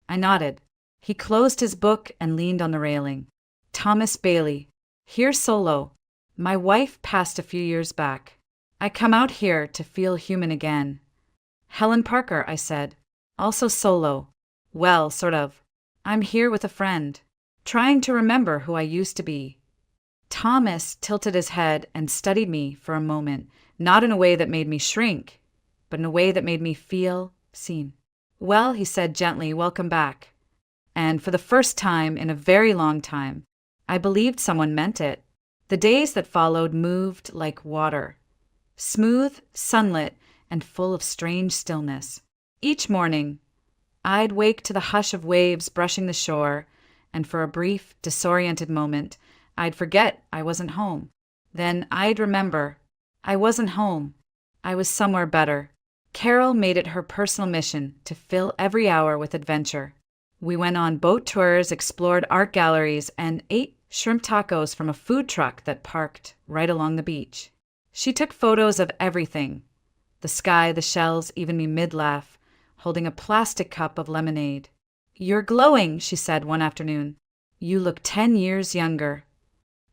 I nodded. He closed his book and leaned on the railing. Thomas Bailey. Here solo. My wife passed a few years back. I come out here to feel human again. Helen Parker, I said. Also solo. Well, sort of. I'm here with a friend. Trying to remember who I used to be. Thomas tilted his head and studied me for a moment, not in a way that made me shrink, but in a way that made me feel seen. Well, he said gently, welcome back. And for the first time in a very long time, I believed someone meant it. The days that followed moved like water, smooth, sunlit, and full of strange stillness. Each morning, I'd wake to the hush of waves brushing the shore, and for a brief, disoriented moment, I'd forget I wasn't home. Then I'd remember I wasn't home. I was somewhere better. Carol made it her personal mission to fill every hour with adventure. We went on boat tours, explored art galleries, and ate shrimp tacos from a food truck that parked right along the beach. She took photos of everything: the sky, the shells, even me mid-laugh, holding a plastic cup of lemonade. "You're glowing," she said one afternoon. "You look 10 years younger."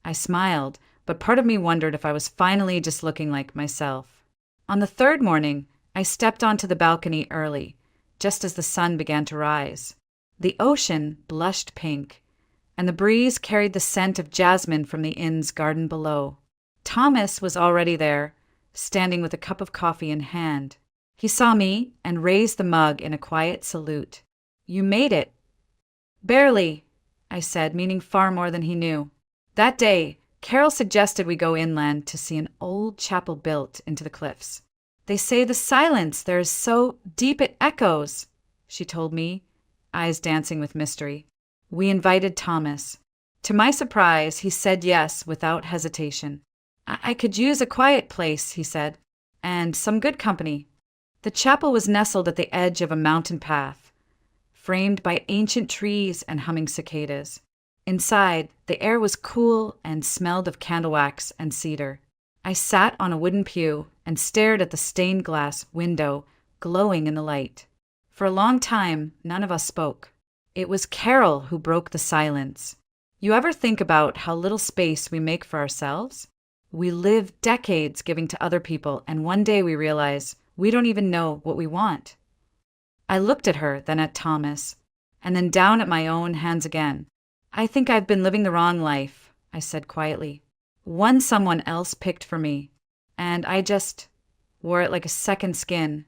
I smiled, but part of me wondered if I was finally just looking like myself. On the third morning, I stepped onto the balcony early, just as the sun began to rise. The ocean blushed pink, and the breeze carried the scent of jasmine from the inn's garden below. Thomas was already there, standing with a cup of coffee in hand. He saw me and raised the mug in a quiet salute. "You made it." "Barely," I said, meaning far more than he knew. That day, Carol suggested we go inland to see an old chapel built into the cliffs. "They say the silence there is so deep it echoes," she told me, eyes dancing with mystery. We invited Thomas. To my surprise, he said yes without hesitation. I could use a quiet place," he said, "and some good company." The chapel was nestled at the edge of a mountain path, framed by ancient trees and humming cicadas. Inside, the air was cool and smelled of candle wax and cedar. I sat on a wooden pew and stared at the stained glass window glowing in the light. For a long time, none of us spoke. It was Carol who broke the silence. "You ever think about how little space we make for ourselves? We live decades giving to other people, and one day we realize we don't even know what we want." I looked at her, then at Thomas, and then down at my own hands again. "I think I've been living the wrong life," I said quietly. "One someone else picked for me, and I just wore it like a second skin."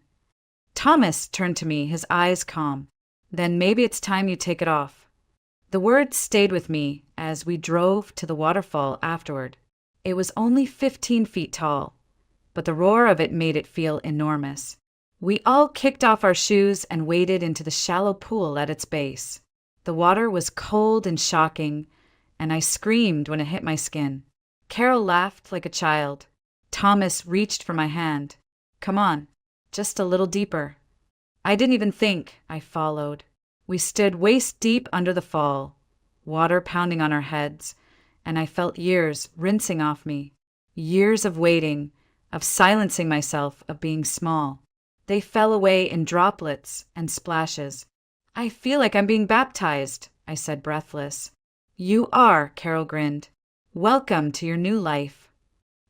Thomas turned to me, his eyes calm. "Then maybe it's time you take it off." The words stayed with me as we drove to the waterfall afterward. It was only 15 feet tall, but the roar of it made it feel enormous. We all kicked off our shoes and waded into the shallow pool at its base. The water was cold and shocking, and I screamed when it hit my skin. Carol laughed like a child. Thomas reached for my hand. "Come on, just a little deeper." I didn't even think. I followed. We stood waist deep under the fall, water pounding on our heads, and I felt years rinsing off me. Years of waiting, of silencing myself, of being small. They fell away in droplets and splashes. "I feel like I'm being baptized," I said, breathless. "You are," Carol grinned. "Welcome to your new life."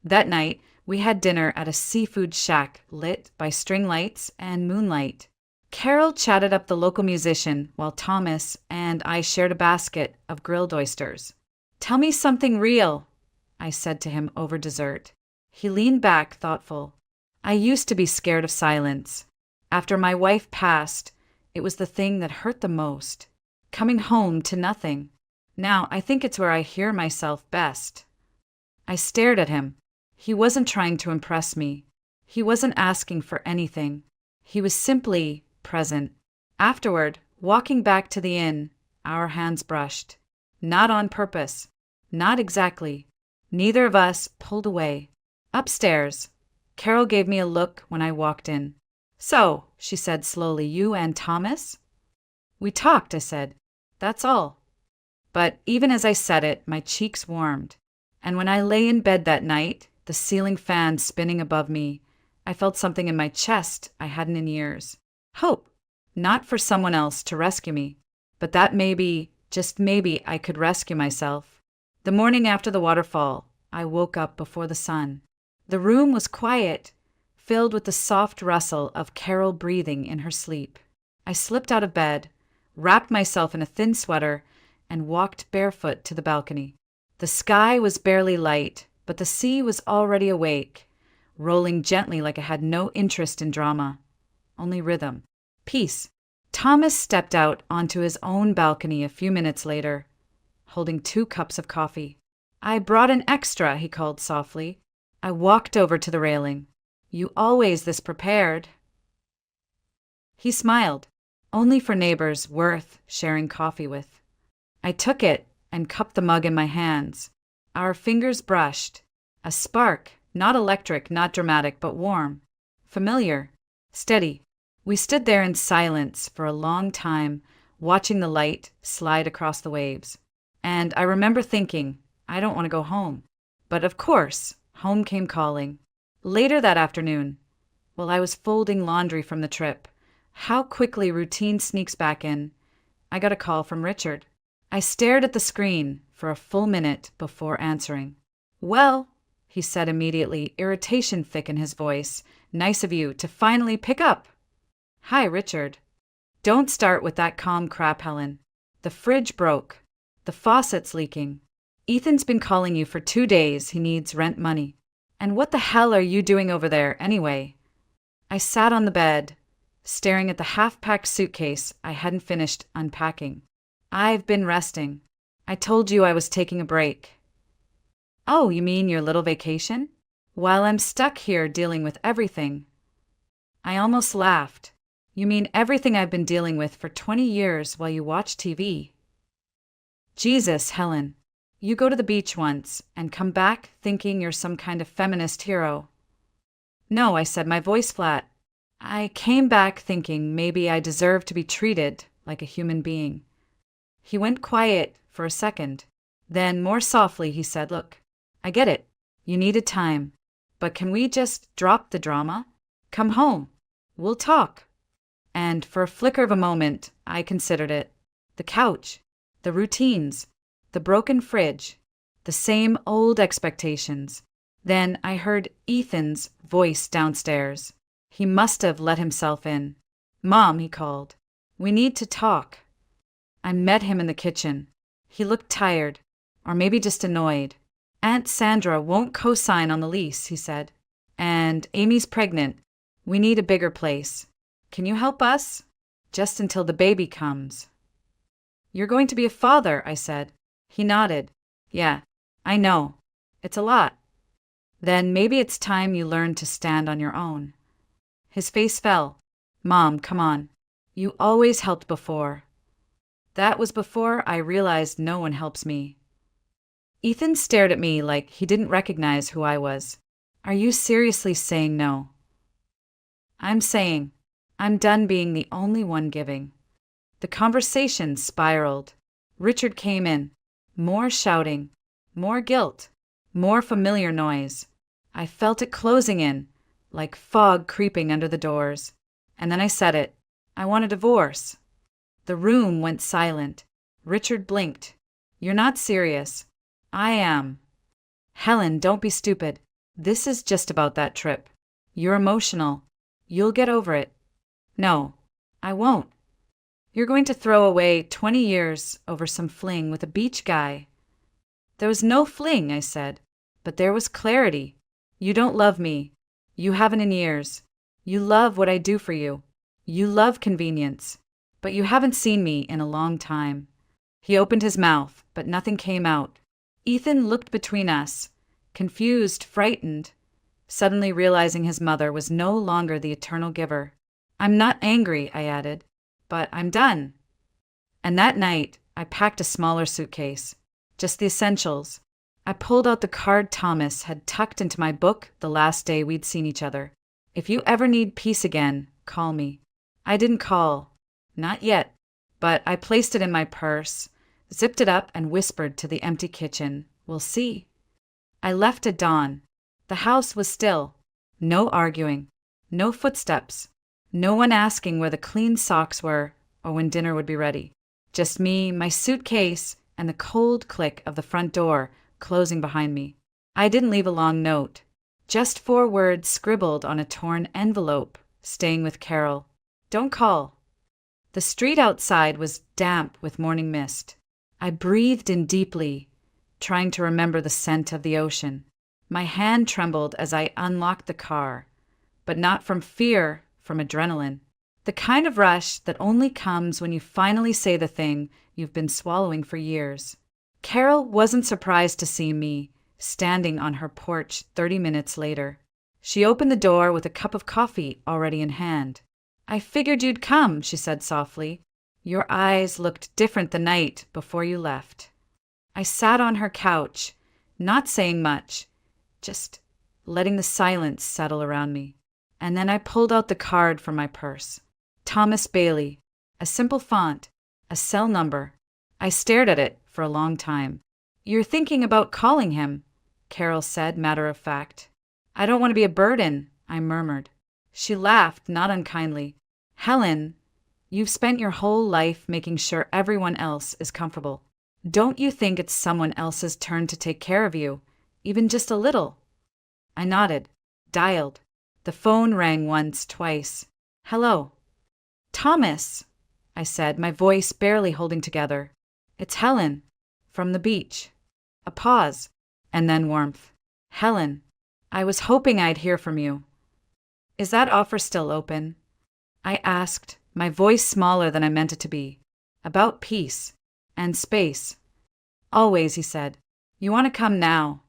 That night, we had dinner at a seafood shack lit by string lights and moonlight. Carol chatted up the local musician while Thomas and I shared a basket of grilled oysters. "Tell me something real," I said to him over dessert. He leaned back, thoughtful. "I used to be scared of silence. After my wife passed, it was the thing that hurt the most. Coming home to nothing. Now I think it's where I hear myself best." I stared at him. He wasn't trying to impress me. He wasn't asking for anything. He was simply present. Afterward, walking back to the inn, our hands brushed. Not on purpose. Not exactly. Neither of us pulled away. Upstairs, Carol gave me a look when I walked in. "So," she said slowly, "you and Thomas?" "We talked," I said. "That's all." But even as I said it, my cheeks warmed. And when I lay in bed that night, the ceiling fan spinning above me, I felt something in my chest I hadn't in years. Hope. Not for someone else to rescue me, but that maybe, just maybe, I could rescue myself. The morning after the waterfall, I woke up before the sun. The room was quiet, filled with the soft rustle of Carol breathing in her sleep. I slipped out of bed, wrapped myself in a thin sweater, and walked barefoot to the balcony. The sky was barely light, but the sea was already awake, rolling gently like it had no interest in drama, only rhythm. Peace. Thomas stepped out onto his own balcony a few minutes later. holding 2 cups of coffee. "I brought an extra," he called softly. I walked over to the railing. "You always this prepared." He smiled. Only for neighbors worth sharing coffee with. I took it and cupped the mug in my hands. Our fingers brushed. A spark, not electric, not dramatic, but warm. Familiar. Steady. We stood there in silence for a long time, watching the light slide across the waves. And I remember thinking, I don't want to go home. But of course, home came calling. Later that afternoon, while I was folding laundry from the trip, how quickly routine sneaks back in, I got a call from Richard. I stared at the screen for a full minute before answering. "Well," he said immediately, irritation thick in his voice, "nice of you to finally pick up." "Hi, Richard." "Don't start with that calm crap, Helen. The fridge broke. The faucet's leaking. Ethan's been calling you for 2 days. He needs rent money. And what the hell are you doing over there, anyway?" I sat on the bed, staring at the half-packed suitcase I hadn't finished unpacking. "I've been resting. I told you I was taking a break." "Oh, you mean your little vacation? While I'm stuck here dealing with everything." I almost laughed. "You mean everything I've been dealing with for 20 years while you watch TV?" "Jesus, Helen. You go to the beach once and come back thinking you're some kind of feminist hero." "No," I said, my voice flat. "I came back thinking maybe I deserve to be treated like a human being." He went quiet for a second. Then, more softly, he said, "Look, I get it. You needed time. But can we just drop the drama? Come home. We'll talk." And for a flicker of a moment, I considered it. The couch, the routines, the broken fridge, the same old expectations. Then I heard Ethan's voice downstairs. He must have let himself in. "Mom," he called. "We need to talk." I met him in the kitchen. He looked tired, or maybe just annoyed. "Aunt Sandra won't co-sign on the lease," he said. "And Amy's pregnant. We need a bigger place. Can you help us? Just until the baby comes." "You're going to be a father," I said. He nodded. "Yeah, I know. It's a lot." "Then maybe it's time you learned to stand on your own." His face fell. "Mom, come on. You always helped before." That was before I realized no one helps me. Ethan stared at me like he didn't recognize who I was. "Are you seriously saying no?" "I'm saying I'm done being the only one giving." The conversation spiraled. Richard came in. More shouting, more guilt, more familiar noise. I felt it closing in, like fog creeping under the doors. And then I said it. I want a divorce. The room went silent. Richard blinked. "You're not serious." "I am." "Helen, don't be stupid. This is just about that trip. You're emotional. You'll get over it." "No, I won't." "You're going to throw away 20 years over some fling with a beach guy." "There was no fling," I said, "but there was clarity. You don't love me. You haven't in years. You love what I do for you. You love convenience. But you haven't seen me in a long time." He opened his mouth, but nothing came out. Ethan looked between us, confused, frightened, suddenly realizing his mother was no longer the eternal giver. "I'm not angry," I added, "but I'm done." And that night, I packed a smaller suitcase, just the essentials. I pulled out the card Thomas had tucked into my book the last day we'd seen each other. "If you ever need peace again, call me." I didn't call. Not yet. But I placed it in my purse, zipped it up, and whispered to the empty kitchen, "We'll see." I left at dawn. The house was still. No arguing. No footsteps. No one asking where the clean socks were or when dinner would be ready. Just me, my suitcase, and the cold click of the front door closing behind me. I didn't leave a long note. Just 4 words scribbled on a torn envelope, staying with Carol. "Don't call." The street outside was damp with morning mist. I breathed in deeply, trying to remember the scent of the ocean. My hand trembled as I unlocked the car, but not from fear, from adrenaline. The kind of rush that only comes when you finally say the thing you've been swallowing for years. Carol wasn't surprised to see me standing on her porch 30 minutes later. She opened the door with a cup of coffee already in hand. "I figured you'd come," she said softly. "Your eyes looked different the night before you left." I sat on her couch, not saying much, just letting the silence settle around me. And then I pulled out the card from my purse. Thomas Bailey, a simple font, a cell number. I stared at it for a long time. "You're thinking about calling him," Carol said, matter of fact. "I don't want to be a burden," I murmured. She laughed, not unkindly. "Helen, you've spent your whole life making sure everyone else is comfortable. Don't you think it's someone else's turn to take care of you, even just a little?" I nodded, dialed. The phone rang once, twice. "Hello." "Thomas," I said, my voice barely holding together. "It's Helen, from the beach." A pause, and then warmth. "Helen, I was hoping I'd hear from you." "Is that offer still open?" I asked, my voice smaller than I meant it to be. "About peace and space." "Always," he said. "You want to come now?"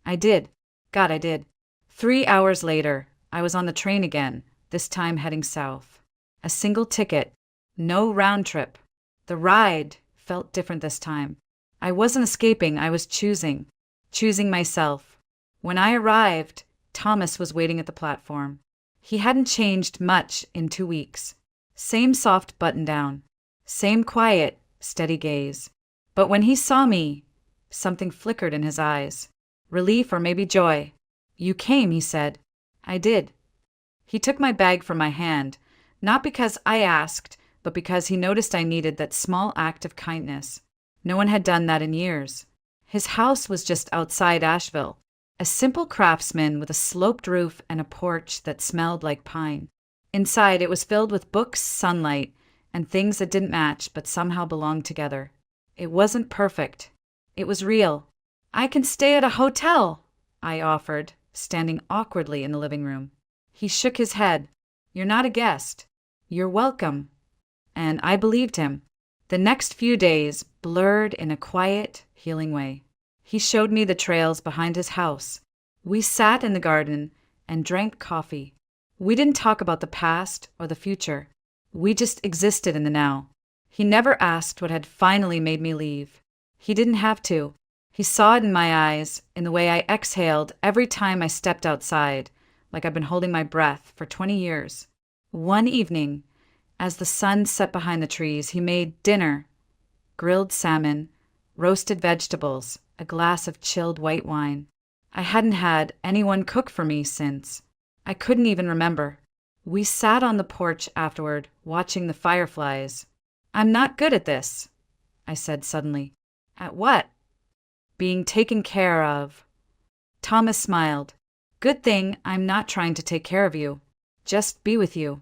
I did. God, I did. 3 hours later, I was on the train again, this time heading south. A single ticket, no round trip. The ride felt different this time. I wasn't escaping, I was choosing myself. When I arrived, Thomas was waiting at the platform. He hadn't changed much in 2 weeks. Same soft button-down, same quiet, steady gaze. But when he saw me, something flickered in his eyes. Relief or maybe joy. "You came," he said. I did. He took my bag from my hand, not because I asked, but because he noticed I needed that small act of kindness. No one had done that in years. His house was just outside Asheville, a simple craftsman with a sloped roof and a porch that smelled like pine. Inside, it was filled with books, sunlight, and things that didn't match but somehow belonged together. It wasn't perfect. It was real. "I can stay at a hotel," I offered, standing awkwardly in the living room. He shook his head. "You're not a guest. You're welcome." And I believed him. The next few days blurred in a quiet, healing way. He showed me the trails behind his house. We sat in the garden and drank coffee. We didn't talk about the past or the future. We just existed in the now. He never asked what had finally made me leave. He didn't have to. He saw it in my eyes, in the way I exhaled every time I stepped outside, like I'd been holding my breath for 20 years. One evening, as the sun set behind the trees, he made dinner. Grilled salmon, roasted vegetables, a glass of chilled white wine. I hadn't had anyone cook for me since. I couldn't even remember. We sat on the porch afterward, watching the fireflies. "I'm not good at this," I said suddenly. "At what?" "Being taken care of." Thomas smiled. "Good thing I'm not trying to take care of you. Just be with you."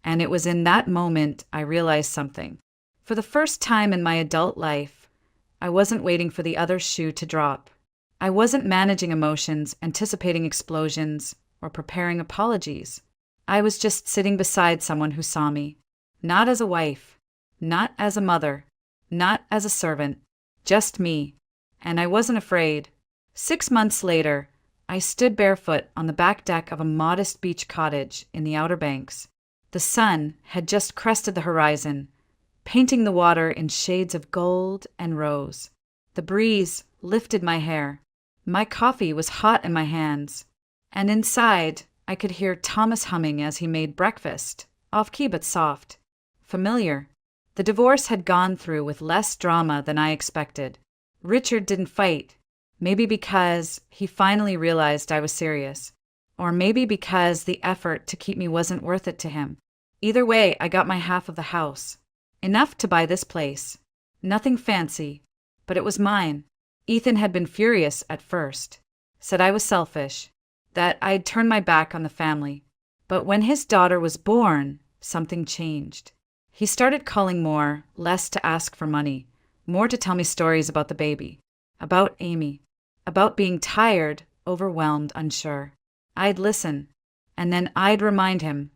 And it was in that moment I realized something. For the first time in my adult life, I wasn't waiting for the other shoe to drop. I wasn't managing emotions, anticipating explosions, or preparing apologies. I was just sitting beside someone who saw me. Not as a wife, not as a mother, not as a servant, just me. And I wasn't afraid. 6 months later, I stood barefoot on the back deck of a modest beach cottage in the Outer Banks. The sun had just crested the horizon, painting the water in shades of gold and rose. The breeze lifted my hair. My coffee was hot in my hands. And inside, I could hear Thomas humming as he made breakfast, off-key but soft. Familiar. The divorce had gone through with less drama than I expected. Richard didn't fight. Maybe because he finally realized I was serious. Or maybe because the effort to keep me wasn't worth it to him. Either way, I got my half of the house. Enough to buy this place. Nothing fancy, but it was mine. Ethan had been furious at first. Said I was selfish. That I'd turned my back on the family. But when his daughter was born, something changed. He started calling more, less to ask for money, more to tell me stories about the baby, about Amy, about being tired, overwhelmed, unsure. I'd listen, and then I'd remind him,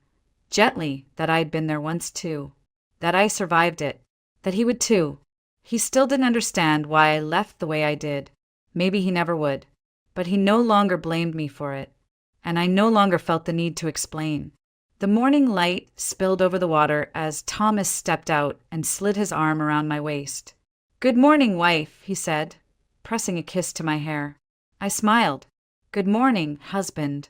gently, that I'd been there once too, that I survived it, that he would too. He still didn't understand why I left the way I did. Maybe he never would. But he no longer blamed me for it, and I no longer felt the need to explain. The morning light spilled over the water as Thomas stepped out and slid his arm around my waist. "Good morning, wife," he said, pressing a kiss to my hair. I smiled. "Good morning, husband."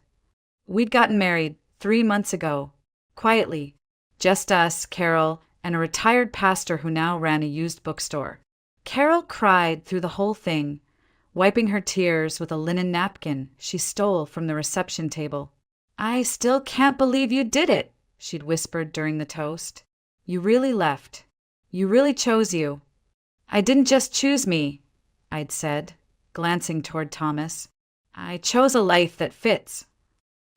We'd gotten married 3 months ago, quietly. Just us, Carol, and a retired pastor who now ran a used bookstore. Carol cried through the whole thing, wiping her tears with a linen napkin she stole from the reception table. "I still can't believe you did it," she'd whispered during the toast. "You really left. You really chose you." "I didn't just choose me," I'd said, glancing toward Thomas. "I chose a life that fits."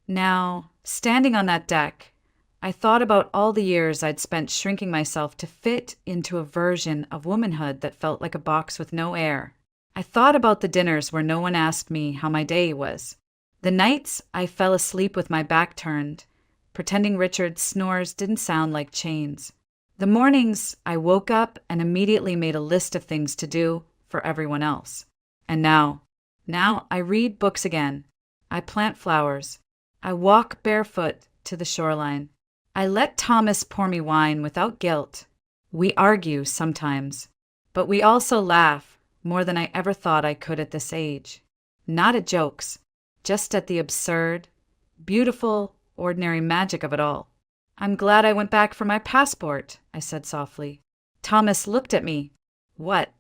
Now, standing on that deck, I thought about all the years I'd spent shrinking myself to fit into a version of womanhood that felt like a box with no air. I thought about the dinners where no one asked me how my day was. The nights I fell asleep with my back turned, pretending Richard's snores didn't sound like chains. The mornings I woke up and immediately made a list of things to do for everyone else. And now I read books again. I plant flowers. I walk barefoot to the shoreline. I let Thomas pour me wine without guilt. We argue sometimes, but we also laugh more than I ever thought I could at this age. Not at jokes, just at the absurd, beautiful, ordinary magic of it all. "I'm glad I went back for my passport," I said softly. Thomas looked at me. "What?"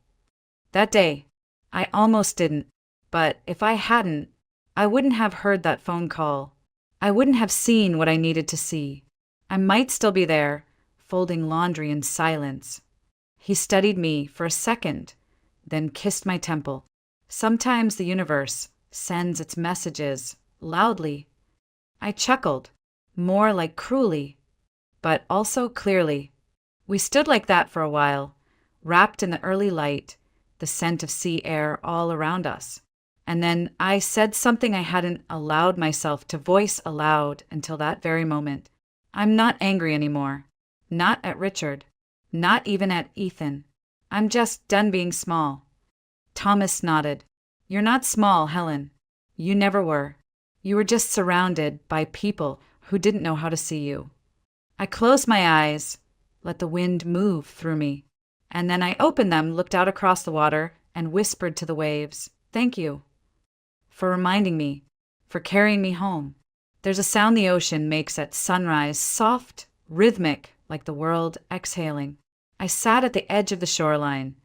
"That day. I almost didn't, but if I hadn't, I wouldn't have heard that phone call. I wouldn't have seen what I needed to see. I might still be there, folding laundry in silence." He studied me for a second, then kissed my temple. Sometimes the universe sends its messages loudly. I chuckled, more like cruelly, but also clearly. We stood like that for a while, wrapped in the early light, the scent of sea air all around us. And then I said something I hadn't allowed myself to voice aloud until that very moment. "I'm not angry anymore. Not at Richard. Not even at Ethan. I'm just done being small." Thomas nodded. "You're not small, Helen. You never were. You were just surrounded by people who didn't know how to see you." I closed my eyes, let the wind move through me, and then I opened them, looked out across the water, and whispered to the waves, "Thank you for reminding me, for carrying me home." There's a sound the ocean makes at sunrise, soft, rhythmic, like the world exhaling. I sat at the edge of the shoreline,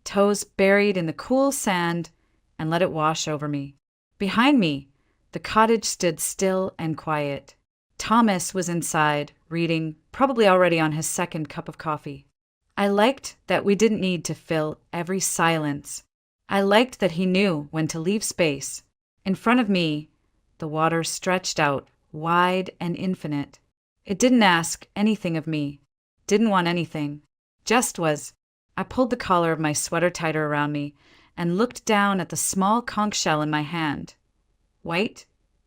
toes buried in the cool sand, and let it wash over me. Behind me, the cottage stood still and quiet. Thomas was inside, reading, probably already on his second cup of coffee. I liked that we didn't need to fill every silence. I liked that he knew when to leave space. In front of me, the water stretched out, wide and infinite. It didn't ask anything of me, didn't want anything, just was. I pulled the collar of my sweater tighter around me and looked down at the small conch shell in my hand. White,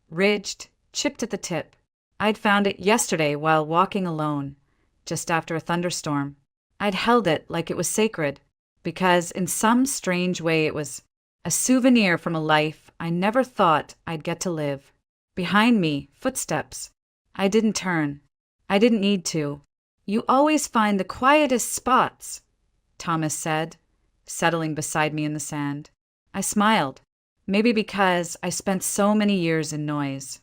ridged, chipped at the tip. I'd found it yesterday while walking alone, just after a thunderstorm. I'd held it like it was sacred, because in some strange way it was a souvenir from a life I never thought I'd get to live. Behind me, footsteps. I didn't turn. I didn't need to. "You always find the quietest spots," Thomas said, settling beside me in the sand. I smiled, maybe because I spent so many years in noise.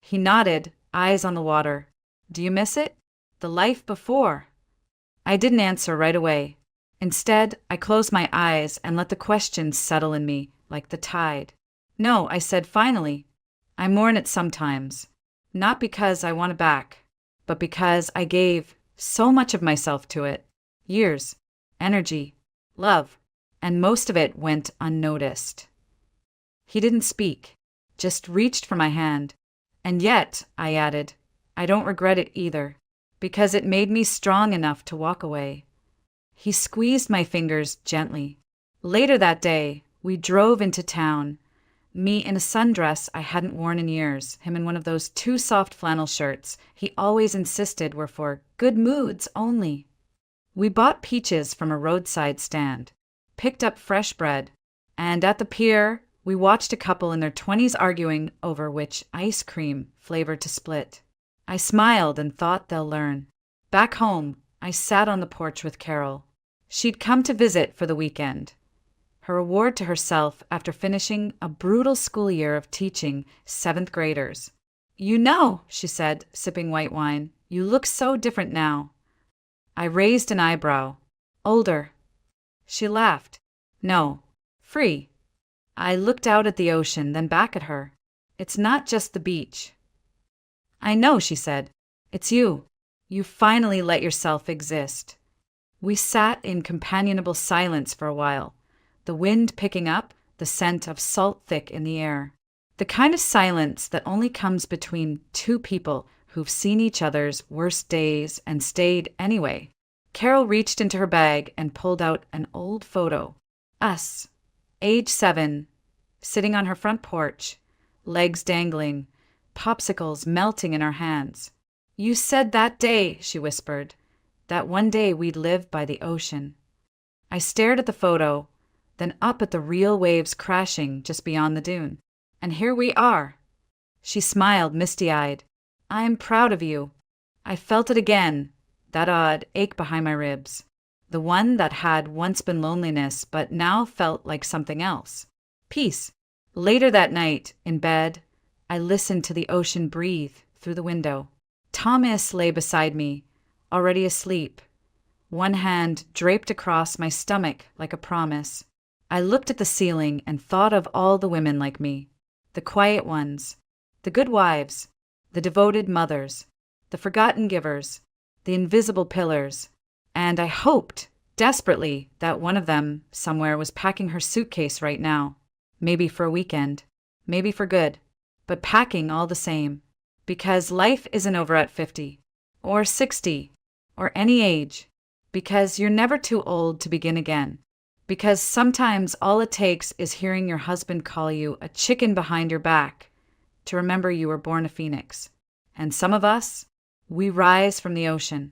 He nodded, eyes on the water. "Do you miss it? The life before?" I didn't answer right away. Instead, I closed my eyes and let the questions settle in me like the tide. "No," I said finally. "I mourn it sometimes. Not because I want it back, but because I gave so much of myself to it. Years, energy, love, and most of it went unnoticed." He didn't speak, just reached for my hand. "And yet," I added, "I don't regret it either, because it made me strong enough to walk away." He squeezed my fingers gently. Later that day, we drove into town. Me in a sundress I hadn't worn in years, him in one of those too soft flannel shirts he always insisted were for good moods only. We bought peaches from a roadside stand, picked up fresh bread, and at the pier, we watched a couple in their 20s arguing over which ice cream flavor to split. I smiled and thought they'll learn. Back home, I sat on the porch with Carol. She'd come to visit for the weekend. Her reward to herself after finishing a brutal school year of teaching 7th graders. "You know," she said, sipping white wine, "you look so different now." I raised an eyebrow. "Older." She laughed. "No, free." I looked out at the ocean, then back at her. "It's not just the beach." "I know," she said. "It's you. You finally let yourself exist." We sat in companionable silence for a while, the wind picking up, the scent of salt thick in the air. The kind of silence that only comes between two people who've seen each other's worst days and stayed anyway. Carol reached into her bag and pulled out an old photo. Us, age 7, sitting on her front porch, legs dangling, popsicles melting in our hands. "You said that day," she whispered, "that one day we'd live by the ocean." I stared at the photo, then up at the real waves crashing just beyond the dune. And here we are. She smiled, misty-eyed. "I'm proud of you." I felt it again, that odd ache behind my ribs. The one that had once been loneliness, but now felt like something else. Peace. Later that night, in bed, I listened to the ocean breathe through the window. Thomas lay beside me, already asleep, one hand draped across my stomach like a promise. I looked at the ceiling and thought of all the women like me. The quiet ones, the good wives, the devoted mothers, the forgotten givers, the invisible pillars, and I hoped, desperately, that one of them somewhere was packing her suitcase right now. Maybe for a weekend, maybe for good, but packing all the same. Because life isn't over at 50, or 60, or any age. Because you're never too old to begin again. Because sometimes all it takes is hearing your husband call you a chicken behind your back to remember you were born a phoenix. And some of us, we rise from the ocean.